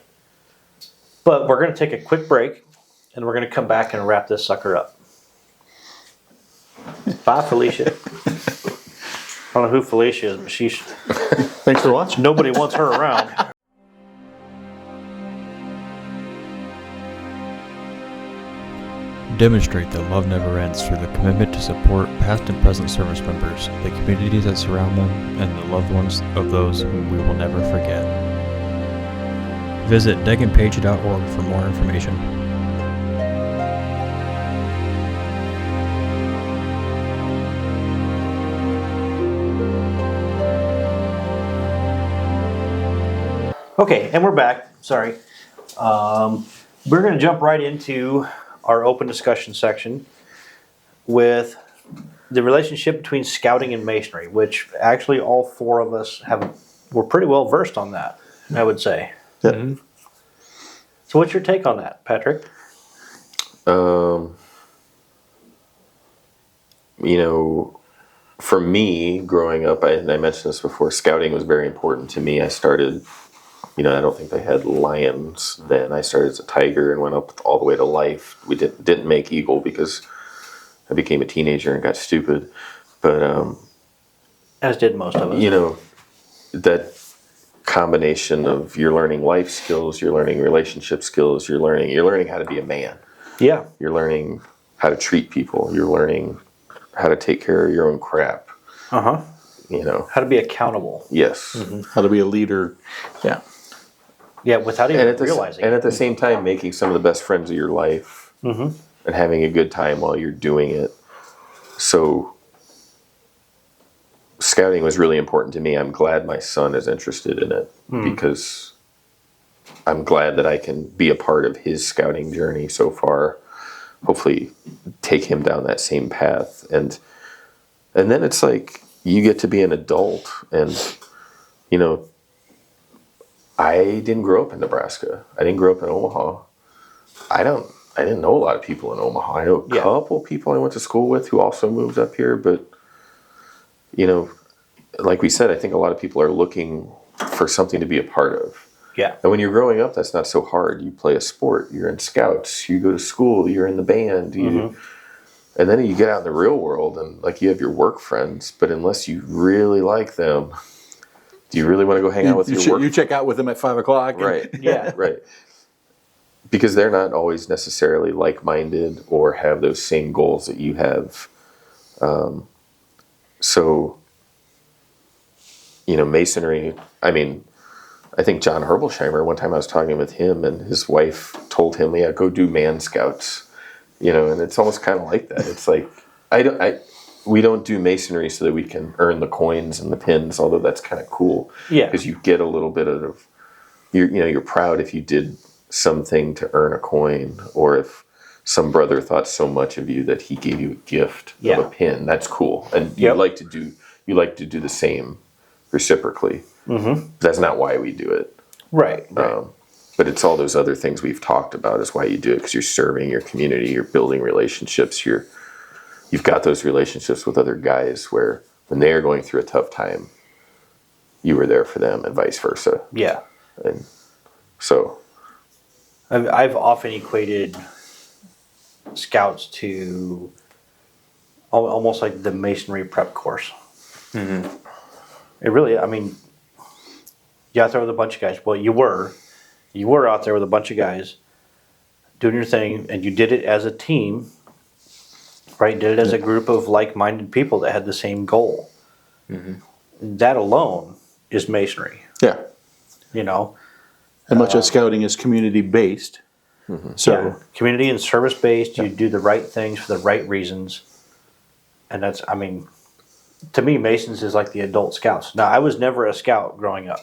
But we're going to take a quick break, and we're going to come back and wrap this sucker up. Bye, Felicia. I don't know who Felicia is, but thanks for watching. nobody wants her around. Demonstrate that love never ends through the commitment to support past and present service members, the communities that surround them, and the loved ones of those whom we will never forget. Visit deganpage.org for more information. Okay, and we're back. Sorry. We're going to jump right into our open discussion section with the relationship between scouting and masonry, which actually all four of us we're pretty well versed on that, I would say. Yeah. So what's your take on that, Patrick? For me, growing up, I mentioned this before, scouting was very important to me. I started, I don't think they had lions then. I started as a tiger and went up all the way to life. We didn't make eagle because I became a teenager and got stupid. But, As did most of us. that combination of you're learning life skills, you're learning relationship skills, you're learning how to be a man. Yeah. You're learning how to treat people. You're learning how to take care of your own crap. Uh-huh. How to be accountable. Yes. How to be a leader. Yeah. Yeah, without even realizing and it. at the same time, making some of the best friends of your life and having a good time while you're doing it. So scouting was really important to me. I'm glad my son is interested in it because I'm glad that I can be a part of his scouting journey so far. Hopefully take him down that same path. And then it's like you get to be an adult and, I didn't grow up in Nebraska. I didn't grow up in Omaha. I didn't know a lot of people in Omaha. I know a couple people I went to school with who also moved up here, but like we said, I think a lot of people are looking for something to be a part of. Yeah. And when you're growing up, that's not so hard. You play a sport, you're in scouts, you go to school, you're in the band, and then you get out in the real world and like you have your work friends, but unless you really like them, do you really want to go hang out with your work? You check out with them at 5 o'clock. Right. Yeah. Right. Because they're not always necessarily like-minded or have those same goals that you have. So, Masonry, I mean, I think John Herbolsheimer, one time I was talking with him and his wife told him, yeah, go do Man Scouts, and it's almost kind of like that. It's like, we don't do Masonry so that we can earn the coins and the pins, although that's kind of cool. Yeah. Because you get a little bit of, you're proud if you did something to earn a coin, or if some brother thought so much of you that he gave you a gift of a pin. That's cool, and you like to do the same reciprocally. Mm-hmm. That's not why we do it, Right. but it's all those other things we've talked about is why you do it, because you're serving your community, you're building relationships, you've got those relationships with other guys where when they are going through a tough time, you were there for them, and vice versa. Yeah. And so I've often equated scouts to almost like the masonry prep course. Mm-hmm. It really, I mean, you're out there with a bunch of guys. Well, you were out there with a bunch of guys doing your thing, and you did it as a team, right? Did it as a group of like-minded people that had the same goal. Mm-hmm. That alone is masonry. Yeah. And much of scouting is community-based. Mm-hmm. So community and service-based, you do the right things for the right reasons. And that's, I mean, to me, Masons is like the adult scouts. Now, I was never a scout growing up.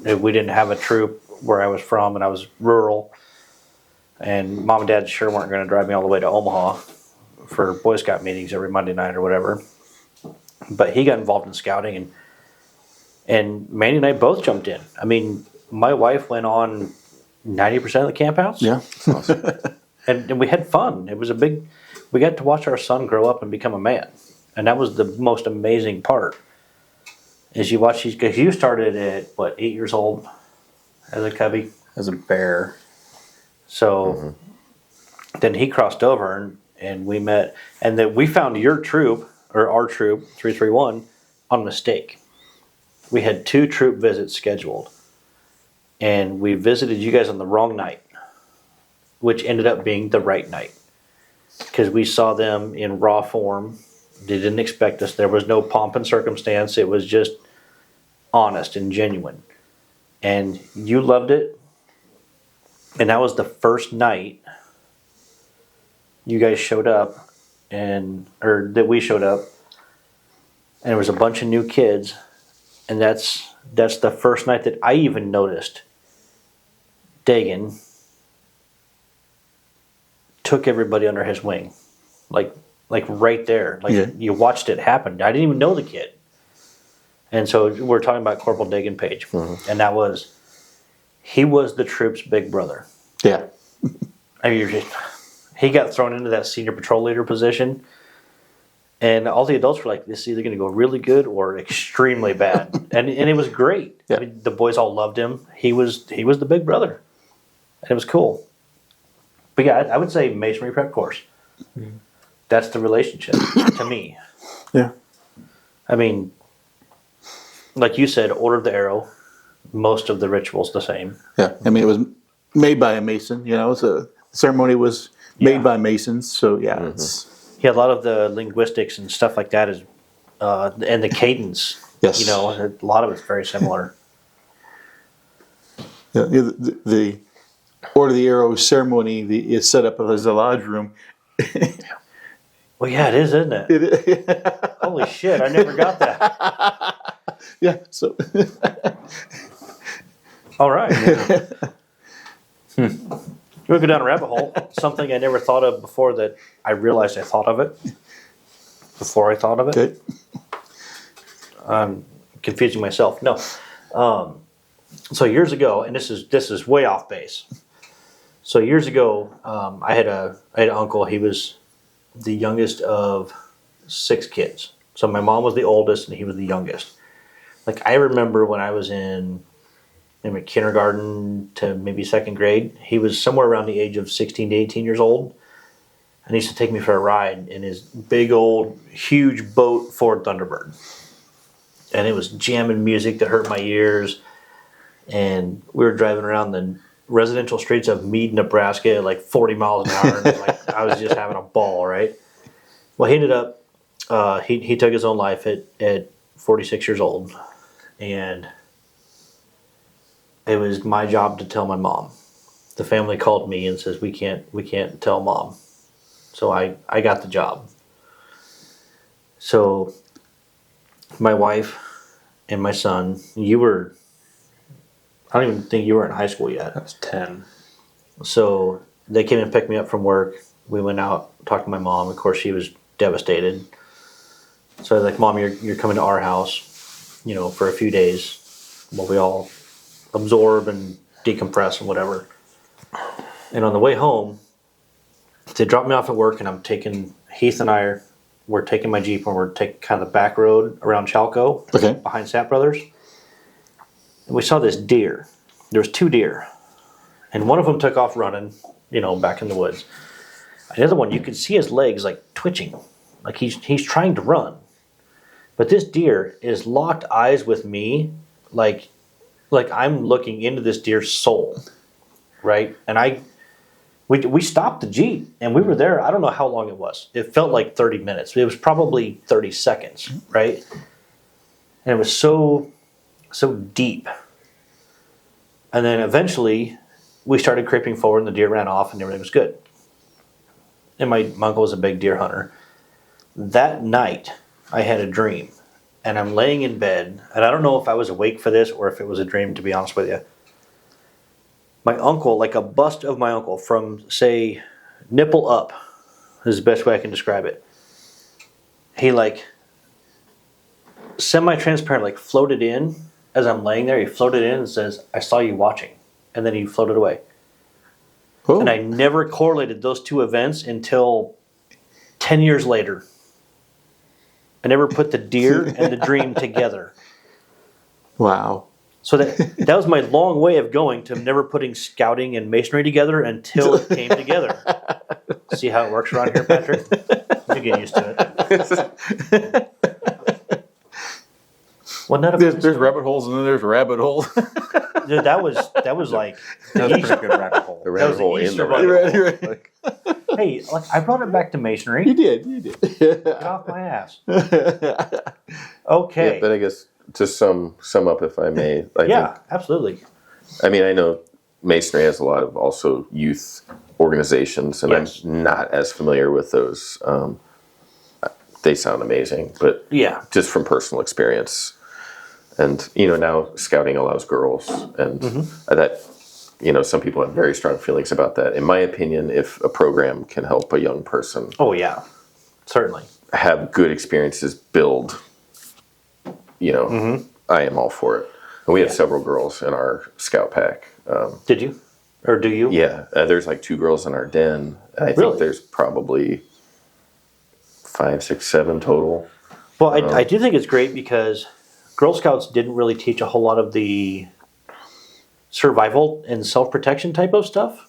We didn't have a troop where I was from, and I was rural. And Mom and Dad sure weren't going to drive me all the way to Omaha for Boy Scout meetings every Monday night or whatever. But he got involved in scouting, and Manny and I both jumped in. I mean, my wife went on 90% of the campouts. yeah, awesome. And we had fun. It was we got to watch our son grow up and become a man. And that was the most amazing part. Is you watch these, because you started at, 8 years old as a cubby? As a bear. So then he crossed over and we met, and then we found your troop, or our troop, 331, on mistake. We had 2 troop visits scheduled. And we visited you guys on the wrong night, which ended up being the right night. Because we saw them in raw form. They didn't expect us. There was no pomp and circumstance. It was just honest and genuine. And you loved it. And that was the first night you guys showed up, or that we showed up. And there was a bunch of new kids. And that's the first night that I even noticed Dagan took everybody under his wing, like right there. You watched it happen. I didn't even know the kid, and so we're talking about Corporal Dagan Page, and he was the troop's big brother. yeah. I mean, he got thrown into that senior patrol leader position, and all the adults were like, "This is either going to go really good or extremely bad," and it was great. Yeah. I mean, the boys all loved him. He was the big brother, and it was cool. But yeah, I would say masonry prep course. Mm-hmm. That's the relationship to me. Yeah. I mean, like you said, Order of the Arrow. Most of the rituals the same. Yeah. I mean, it was made by a Mason. So the ceremony was made by Masons. So yeah, it's Yeah, a lot of the linguistics and stuff like that is, and the cadence. Yes. A lot of it's very similar. yeah, the Order of the Arrow ceremony is set up as a lodge room. Well, yeah, it is, isn't it? Holy shit! I never got that. Yeah. So. All right. You want to go down a rabbit hole? Something I never thought of before that I realized I thought of it. Before I thought of it. Okay. I'm confusing myself. No. So years ago, and this is way off base. So years ago, I had an uncle. He was the youngest of 6 kids. So my mom was the oldest, and he was the youngest. Like I remember when I was in maybe kindergarten to maybe 2nd grade, he was somewhere around the age of 16 to 18 years old, and he used to take me for a ride in his big old huge boat Ford Thunderbird, and it was jamming music that hurt my ears, and we were driving around the residential streets of Meade, Nebraska at like 40 miles an hour, and like I was just having a ball, right? Well, he ended up he took his own life at 46 years old, and it was my job to tell my mom. The family called me and says we can't tell mom, so I got the job. So my wife and my son, I don't even think you were in high school yet. I was 10. So they came and picked me up from work. We went out, talked to my mom. Of course, she was devastated. So I was like, Mom, you're coming to our house, for a few days while we all absorb and decompress and whatever. And on the way home, they dropped me off at work, and Heath and we're taking my Jeep, and we're taking kind of the back road around Chalco, Okay. behind Sap Brothers. And we saw this deer. There was 2 deer. And one of them took off running, back in the woods. The other one, you could see his legs like twitching. Like he's trying to run. But this deer is locked eyes with me like I'm looking into this deer's soul. Right? And we stopped the Jeep, and we were there, I don't know how long it was. It felt like 30 minutes. It was probably 30 seconds, right? And it was so deep. And then eventually we started creeping forward, and the deer ran off, and everything was good. And my uncle was a big deer hunter. That night I had a dream, and I'm laying in bed, and I don't know if I was awake for this or if it was a dream, to be honest with you. My uncle, like a bust of my uncle from, say, nipple up, is the best way I can describe it. He like semi-transparent, like floated in as I'm laying there. He floated in and says, I saw you watching. And then he floated away. Oh. And I never correlated those 2 events until 10 years later. I never put the deer and the dream together. Wow. So that was my long way of going to never putting scouting and masonry together until it came together. See how it works around here, Patrick? You get used to it. Wasn't that a There's rabbit holes, and then there's rabbit holes. Dude, that was like That was a pretty good rabbit hole. The rabbit was the hole in Easter the bunny. rabbit hole. Right. Like, hey, like I brought it back to masonry. You did. Get off my ass. Okay. yeah, but I guess to sum up, if I may, Absolutely. I mean, I know Masonry has a lot of also youth organizations, and Yes. I'm not as familiar with those. They sound amazing, but Yeah. just from personal experience, and now scouting allows girls, and that some people have very strong feelings about that. In my opinion, if a program can help a young person Oh yeah. Certainly. have good experiences, build, I am all for it. And we have several girls in our scout pack. Did you? Or do you? Yeah, there's like 2 girls in our den. And I Really? think there's probably 5, 6, 7 total. Well, I do think it's great because Girl Scouts didn't really teach a whole lot of the survival and self-protection type of stuff.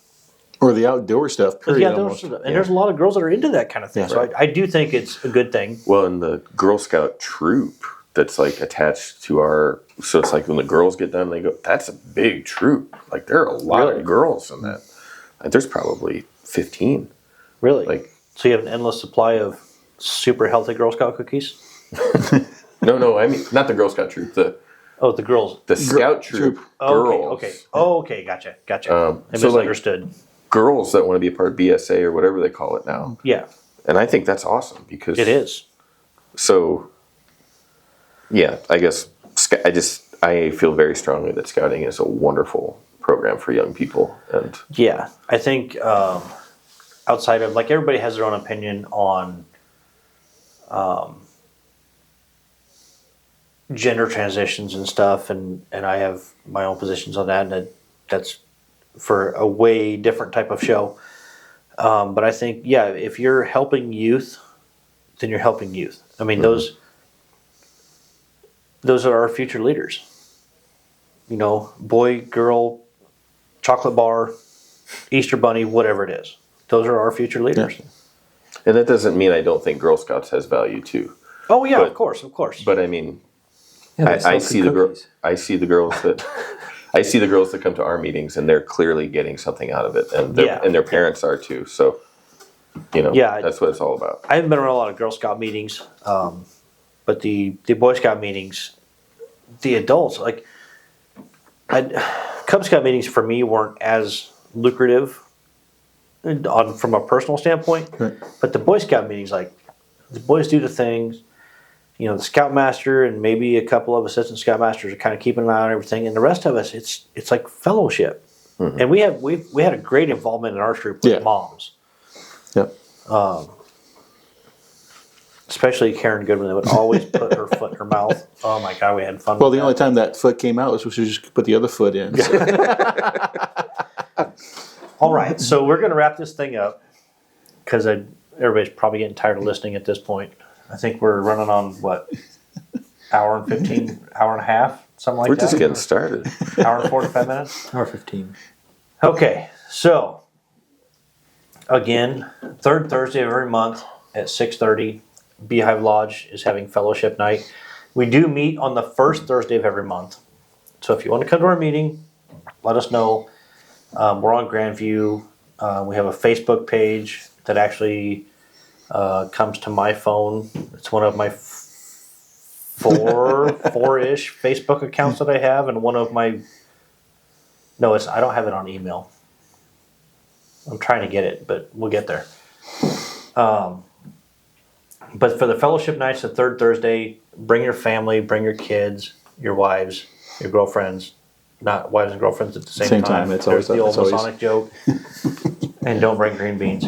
Or the outdoor stuff. Period. Yeah, Almost. and there's a lot of girls that are into that kind of thing. Yeah. So I do think it's a good thing. Well, in the Girl Scout troop that's like attached to our, so it's like when the girls get done, they go, that's a big troop. Like there are a lot Really? of girls in that. Like, there's probably 15. Really? Like, So you have an endless supply of super healthy Girl Scout cookies? no, I mean, not the Girl Scout troop, the Girls. Scout troop Oh, girls. okay. Oh, okay. Gotcha. I so, like, misunderstood. Girls that want to be a part of BSA or whatever they call it now. Yeah, And I think that's awesome because it is. So, yeah, I guess I feel very strongly that scouting is a wonderful program for young people, and Yeah, I think outside of like everybody has their own opinion on gender transitions and stuff, and I have my own positions on that, and that's for a way different type of show. But I think, yeah, if you're helping youth, then you're helping youth. I mean, those are our future leaders. You know, boy, girl, chocolate bar, Easter bunny, whatever it is. Those are our future leaders. Yeah. And that doesn't mean I don't think Girl Scouts has value too. Oh yeah, But- of course. But I mean, Yeah, I see the girls that I see the girls that come to our meetings, and they're clearly getting something out of it, and their parents are too. So, you know, Yeah, that's what it's all about. I haven't been around a lot of Girl Scout meetings, but the Boy Scout meetings, the adults, like, Cub Scout meetings for me weren't as lucrative from a personal standpoint, Right. but the Boy Scout meetings, like, the boys do the things. You know, the Scoutmaster and maybe a couple of assistant Scoutmasters are kind of keeping an eye on everything, and the rest of us, it's like fellowship. And we had a great involvement in our troop with moms. Yep. Especially Karen Goodman, that would always put her foot in her mouth. Oh my God, we had fun. Well, with the only time that foot came out was when she just put the other foot in. So. All right, so we're going to wrap this thing up because everybody's probably getting tired of listening at this point. I think we're running on what, hour and 15, hour and a half, something like We're that. just getting started. Hour and 45 minutes. Hour 15. Okay, so again, third Thursday of every month at 6:30, Beehive Lodge is having fellowship night. We do meet on the first Thursday of every month. So if you want to come to our meeting, let us know. We're on Grandview. We have a Facebook page that actually comes to my phone. It's one of my four-ish Facebook accounts that I have, and one of my. No, I don't have it on email. I'm trying to get it, but we'll get there. But for the fellowship nights, the third Thursday, bring your family, bring your kids, your wives, your girlfriends. Not wives and girlfriends at the same time. It's There's always- the old it's always- Masonic joke. And don't bring green beans.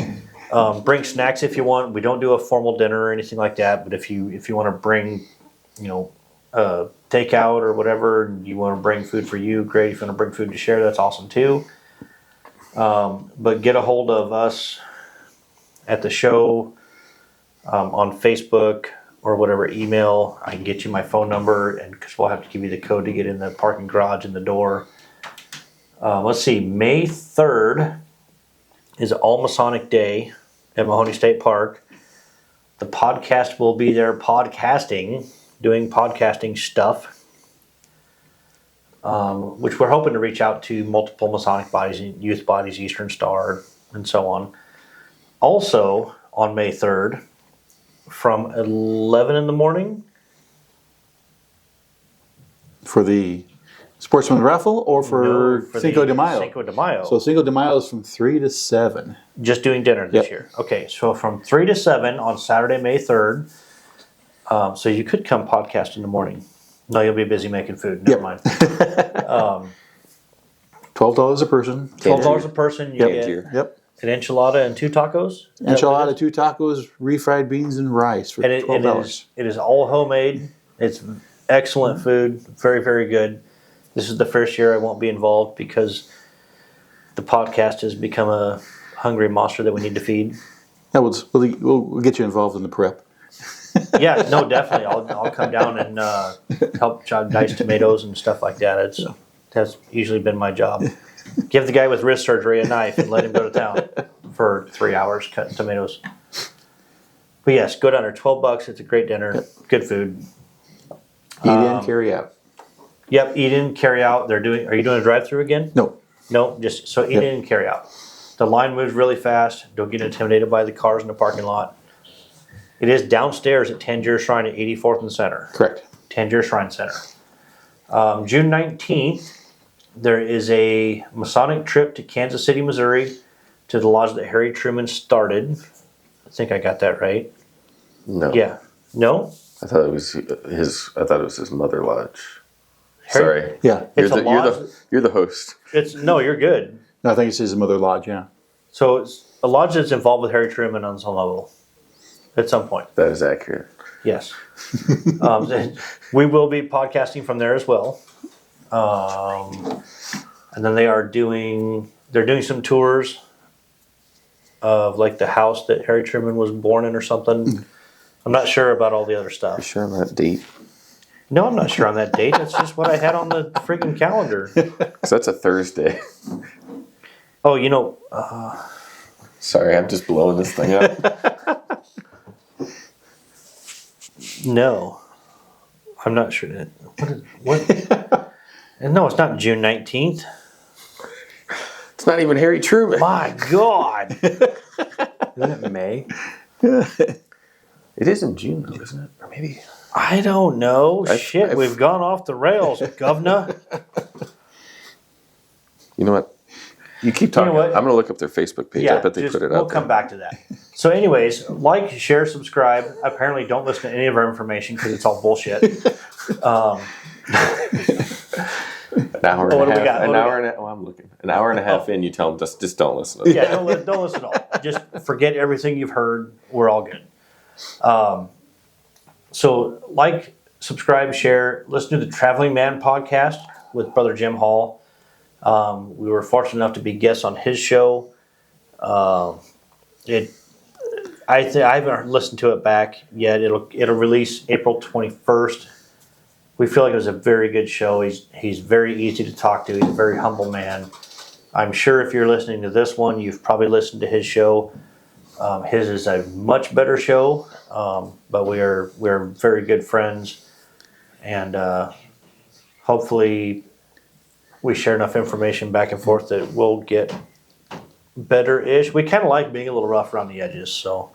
Bring snacks if you want. We don't do a formal dinner or anything like that. But if you want to bring, takeout or whatever, and you want to bring food for you, great. If you want to bring food to share, that's awesome too. But get a hold of us at the show on Facebook or whatever email. I can get you my phone number, and because we'll have to give you the code to get in the parking garage and the door. Let's see, May 3rd is All Masonic Day at Mahoney State Park. The podcast will be there doing podcasting stuff, which we're hoping to reach out to multiple Masonic bodies, youth bodies, Eastern Star, and so on. Also, on May 3rd, from 11 in the morning. For the Sportsman Raffle or for Cinco de Mayo? Cinco de Mayo. So Cinco de Mayo is from 3 to 7. Just doing dinner this Yep. year. Okay, so from 3 to 7 on Saturday, May 3rd. So you could come podcast in the morning. No, you'll be busy making food. Never mind. $12 a person. $12 a person. You get Yep. an enchilada and 2 tacos. Enchilada, 2 tacos, refried beans, and rice for And $12. it is all homemade. It's excellent food. Very, very good. This is the first year I won't be involved because the podcast has become a hungry monster that we need to feed. Yeah, we'll get you involved in the prep. Yeah, no, definitely. I'll come down and help dice tomatoes and stuff like that. That's usually been my job. Give the guy with wrist surgery a knife and let him go to town for 3 hours cutting tomatoes. But yes, go down there. $12. It's a great dinner. Good food. Eat in, carry out. Yep, eat in, carry out. Are you doing a drive-through again? No. No, just so eat in and carry out. The line moves really fast. Don't get intimidated by the cars in the parking lot. It is downstairs at Tangier Shrine at 84th and Center. Correct. Tangier Shrine Center. June 19th, there is a Masonic trip to Kansas City, Missouri, to the lodge that Harry Truman started. I think I got that right. No. Yeah. No? I thought it was his mother lodge. Harry- Sorry. Yeah. It's a lodge. You're the host. No, you're good. No, I think it's his mother lodge, yeah. So it's a lodge that's involved with Harry Truman on some level at some point. That is accurate. Yes. We will be podcasting from there as well. And then they're doing some tours of like the house that Harry Truman was born in or something. I'm not sure about all the other You stuff. sure on that date? No, I'm not sure on that date. That's just what I had on the freaking calendar. Because that's a Thursday. Oh, you know, Sorry, I'm just blowing this thing up. no. I'm not sure that. What? No, it's not June 19th. It's not even Harry Truman. My God. Isn't it May? It is in June, though, isn't it? Or maybe. I don't know. I've- We've gone off the rails, governor. You know what? You keep talking. what? I'm going to look up their Facebook page. I bet they just- put it we'll out come there. back to that. So, anyways, like, share, subscribe. Apparently, don't listen to any of our information because it's all bullshit. An hour what and do a we half. got? An What do we hour and a, I'm looking. An hour and a half in, you tell them just don't listen to it. Yeah, don't listen at all. Just forget everything you've heard. We're all good. So, like, subscribe, share, listen to the Traveling Man podcast with Brother Jim Hall. We were fortunate enough to be guests on his show. I haven't listened to it back yet. It'll release April 21st. We feel like it was a very good show. He's very easy to talk to. He's a very humble man. I'm sure if you're listening to this one, you've probably listened to his show. His is a much better show, but we're very good friends, and hopefully we share enough information back and forth that we'll get better-ish. We kind of like being a little rough around the edges, so.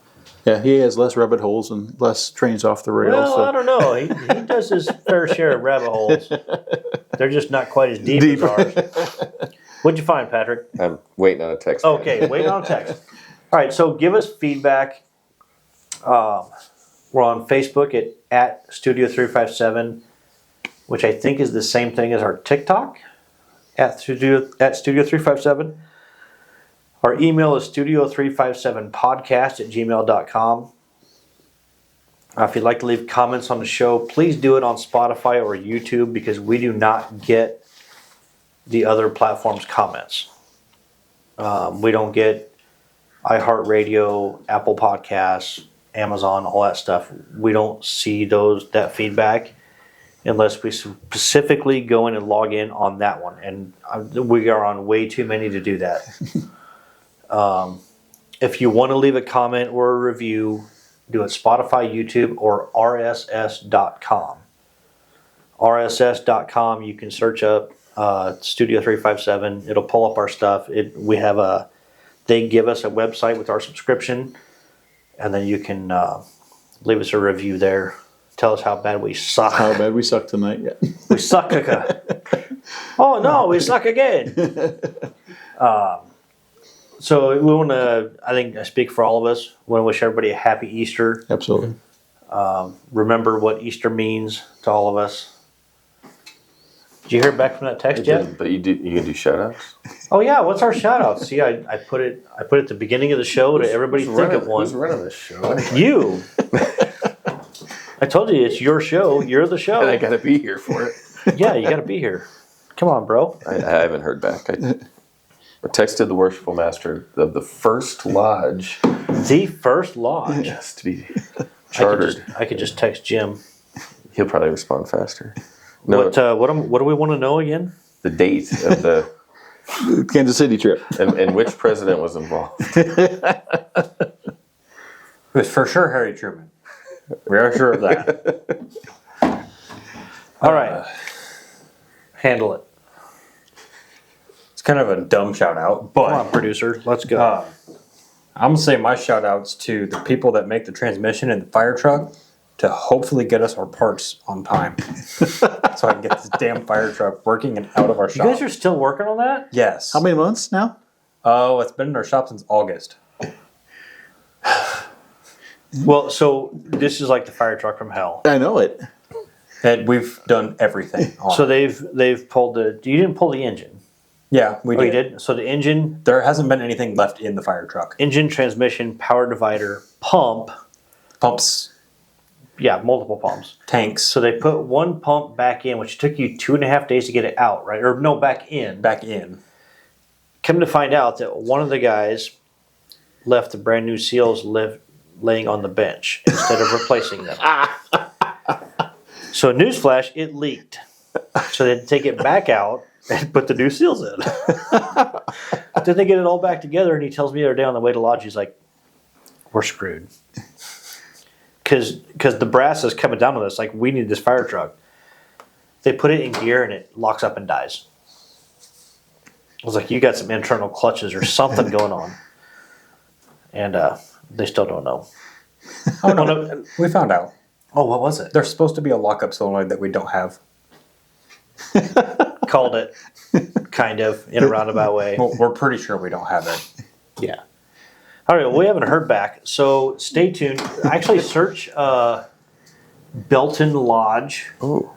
Yeah, he has less rabbit holes and less trains off the rails. Well, so. I don't know. He does his fair share of rabbit holes. They're just not quite as deep as ours. What'd you find, Patrick? I'm waiting on a text. Okay, wait on text. All right, so give us feedback. We're on Facebook at Studio357, which I think is the same thing as our TikTok at Studio357. Our email is studio357podcast@gmail.com. If you'd like to leave comments on the show, please do it on Spotify or YouTube because we do not get the other platforms' comments. We don't get iHeartRadio, Apple Podcasts, Amazon, all that stuff. We don't see that feedback unless we specifically go in and log in on that one. And we are on way too many to do that. If you want to leave a comment or a review, do it Spotify, YouTube, or RSS.com. RSS.com, you can search up Studio 357. It'll pull up our stuff. They give us a website with our subscription, and then you can leave us a review there. Tell us how bad we suck. How bad we suck tonight. Yeah. We suck. Oh no, we suck again. So we want to, I think I speak for all of us, we want to wish everybody a happy Easter. Absolutely. Remember what Easter means to all of us. Did you hear back from that text yet? But you can do shout outs? Oh yeah, what's our shout out? See, I put it at the beginning of the show to everybody think of one. Who's running this show? Anyway? You. I told you it's your show. You're the show. And I got to be here for it. Yeah, you got to be here. Come on, bro. I haven't heard back. I texted the worshipful master of the first lodge. The first lodge. Yes, to be chartered. I could just text Jim. He'll probably respond faster. No, What do we want to know again? the date of the Kansas City trip. and which president was involved. It was for sure Harry Truman. We are sure of that. All right. Handle it. It's kind of a dumb shout out, but Come on, producer. Let's go. I'm gonna say my shout outs to the people that make the transmission in the fire truck to hopefully get us our parts on time. So I can get this damn fire truck working and out of our you shop. guys are still working on that? Yes. How many months now? Oh, it's been in our shop since August. Well, so this is like the fire truck from hell. I know it. And we've done everything on So it. they've pulled you didn't pull the engine. Yeah, we Oh, you did. did? So the engine, There hasn't been anything left in the fire truck. transmission, power divider, pump, Pumps multiple pumps. Tanks. So they put one pump back in, which took you 2.5 days to get it out, right? Or no, back in. Back in. Come to find out that one of the guys left the brand new seals laying on the bench instead of replacing them. So newsflash, it leaked. So they had to take it back out and put the new seals in. Then they get it all back together, and he tells me the other day on the way to lodge, he's like, we're screwed. Because the brass is coming down on us, like, we need this fire truck. They put it in gear, and it locks up and dies. I was like, you got some internal clutches or something going on. And they still don't know. Oh, no. We found out. Oh, what was it? There's supposed to be a lockup solenoid that we don't have. Called it, kind of, in a roundabout way. Well, we're pretty sure we don't have it. Yeah. All right, well, we haven't heard back, so stay tuned. Actually, search Belton Lodge. Oh,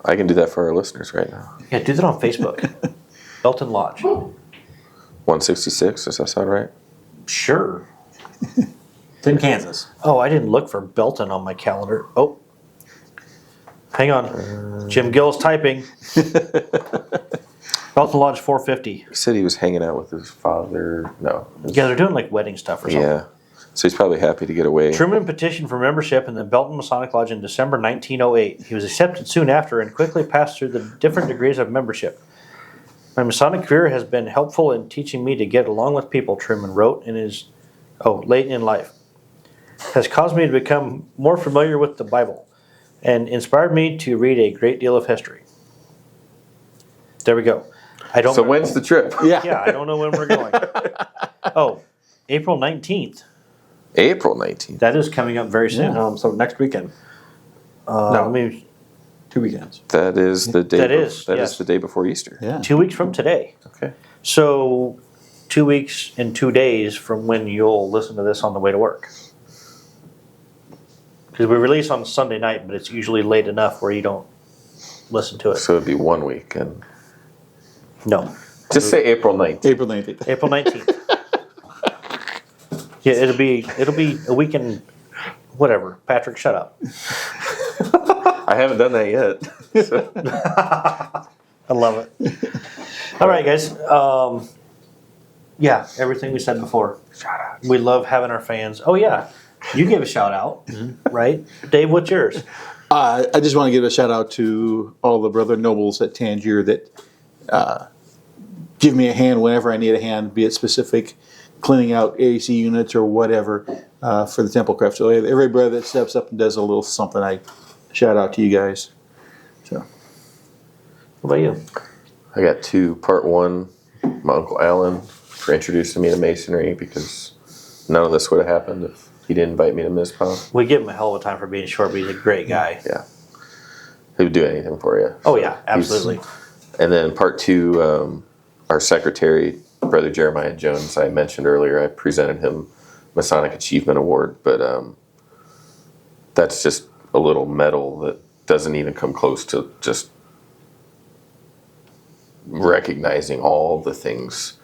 I can do that for our listeners right now. Yeah, do that on Facebook. Belton Lodge. 166, does that sound right? Sure. It's in Kansas. Oh, I didn't look for Belton on my calendar. Oh. Hang on. Jim Gill's typing. Belton Lodge 450. He said he was hanging out with his father. No. Yeah, they're doing like wedding stuff or something. Yeah. So he's probably happy to get away. Truman petitioned for membership in the Belton Masonic Lodge in December 1908. He was accepted soon after and quickly passed through the different degrees of membership. My Masonic career has been helpful in teaching me to get along with people, Truman wrote in his late in life. Has caused me to become more familiar with the Bible and inspired me to read a great deal of history. There we go. So when's the trip? Yeah, I don't know when we're going. Oh, April 19th. April 19th. That is coming up very soon. So next weekend. I mean, 2 weekends. That is the day. That is, That yes. is the day before Easter. Yeah. 2 weeks from today. Okay. So 2 weeks and 2 days from when you'll listen to this on the way to work. Because we release on Sunday night, but it's usually late enough where you don't listen to it. So it'd be 1 week, and No. just say April 19th. April 19th. April 19th. Yeah, it'll be a weekend, whatever. Patrick, shut up. I haven't done that yet. So. I love it. All right, guys. Yeah, everything we said before. Shout out. We love having our fans. Oh, yeah. You gave a shout out, right? Dave, what's yours? I just want to give a shout out to all the brother nobles at Tangier that give me a hand whenever I need a hand, be it specific cleaning out AC units or whatever for the Temple Craft. So every brother that steps up and does a little something, I shout out to you guys. So, What about you? I got two. Part one, my Uncle Alan for introducing me to Masonry, because none of this would have happened if he didn't invite me to MISPA. We give him a hell of a time for being short, but he's a great guy. Yeah. He would do anything for you. Oh, yeah, absolutely. And then part two, our secretary, Brother Jeremiah Jones, I mentioned earlier, I presented him Masonic Achievement Award, but that's just a little medal that doesn't even come close to just recognizing all the things.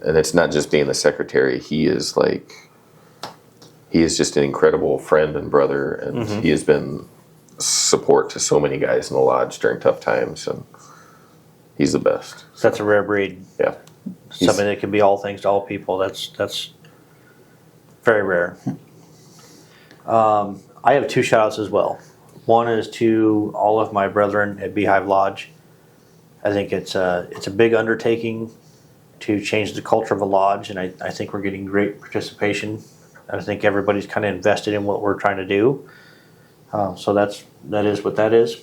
And it's not just being the secretary. He is just an incredible friend and brother, and he has been support to so many guys in the lodge during tough times, and he's the best. That's a rare breed. Yeah. Somebody that can be all things to all people. That's very rare. I have two shout outs as well. One is to all of my brethren at Beehive Lodge. I think it's a big undertaking to change the culture of a lodge, and I think we're getting great participation. I think everybody's kind of invested in what we're trying to do. So that is what that is.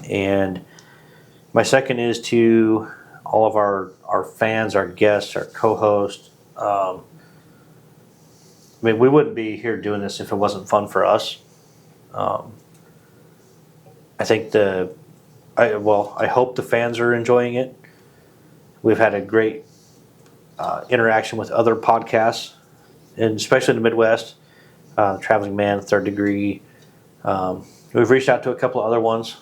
And my second is to all of our fans, our guests, our co-hosts. I mean, we wouldn't be here doing this if it wasn't fun for us. I think I hope the fans are enjoying it. We've had a great interaction with other podcasts, and especially in the Midwest. Traveling Man, Third Degree. We've reached out to a couple of other ones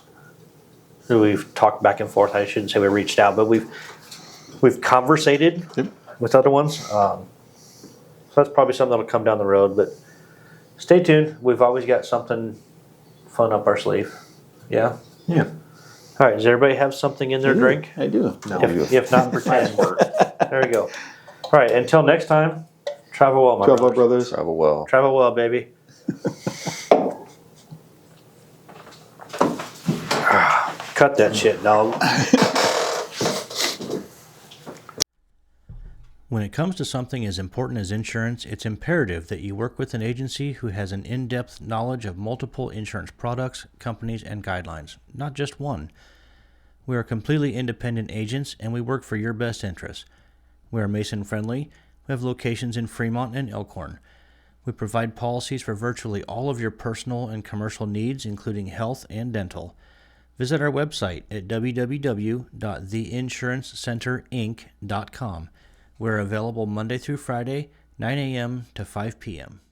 who we've talked back and forth. I shouldn't say we reached out, but we've conversated with other ones. So that's probably something that'll come down the road. But stay tuned. We've always got something fun up our sleeve. Yeah? Yeah. All right, does everybody have something in their drink? I do. No. If not, pretend. There we go. All right, until next time, travel well, my Travel brothers. brothers. Travel well. Travel well, baby. Cut that shit, dog. When it comes to something as important as insurance, it's imperative that you work with an agency who has an in-depth knowledge of multiple insurance products, companies, and guidelines, not just one. We are completely independent agents, and we work for your best interests. We are Mason-friendly. We have locations in Fremont and Elkhorn. We provide policies for virtually all of your personal and commercial needs, including health and dental. Visit our website at www.theinsurancecenterinc.com. We're available Monday through Friday, 9 a.m. to 5 p.m.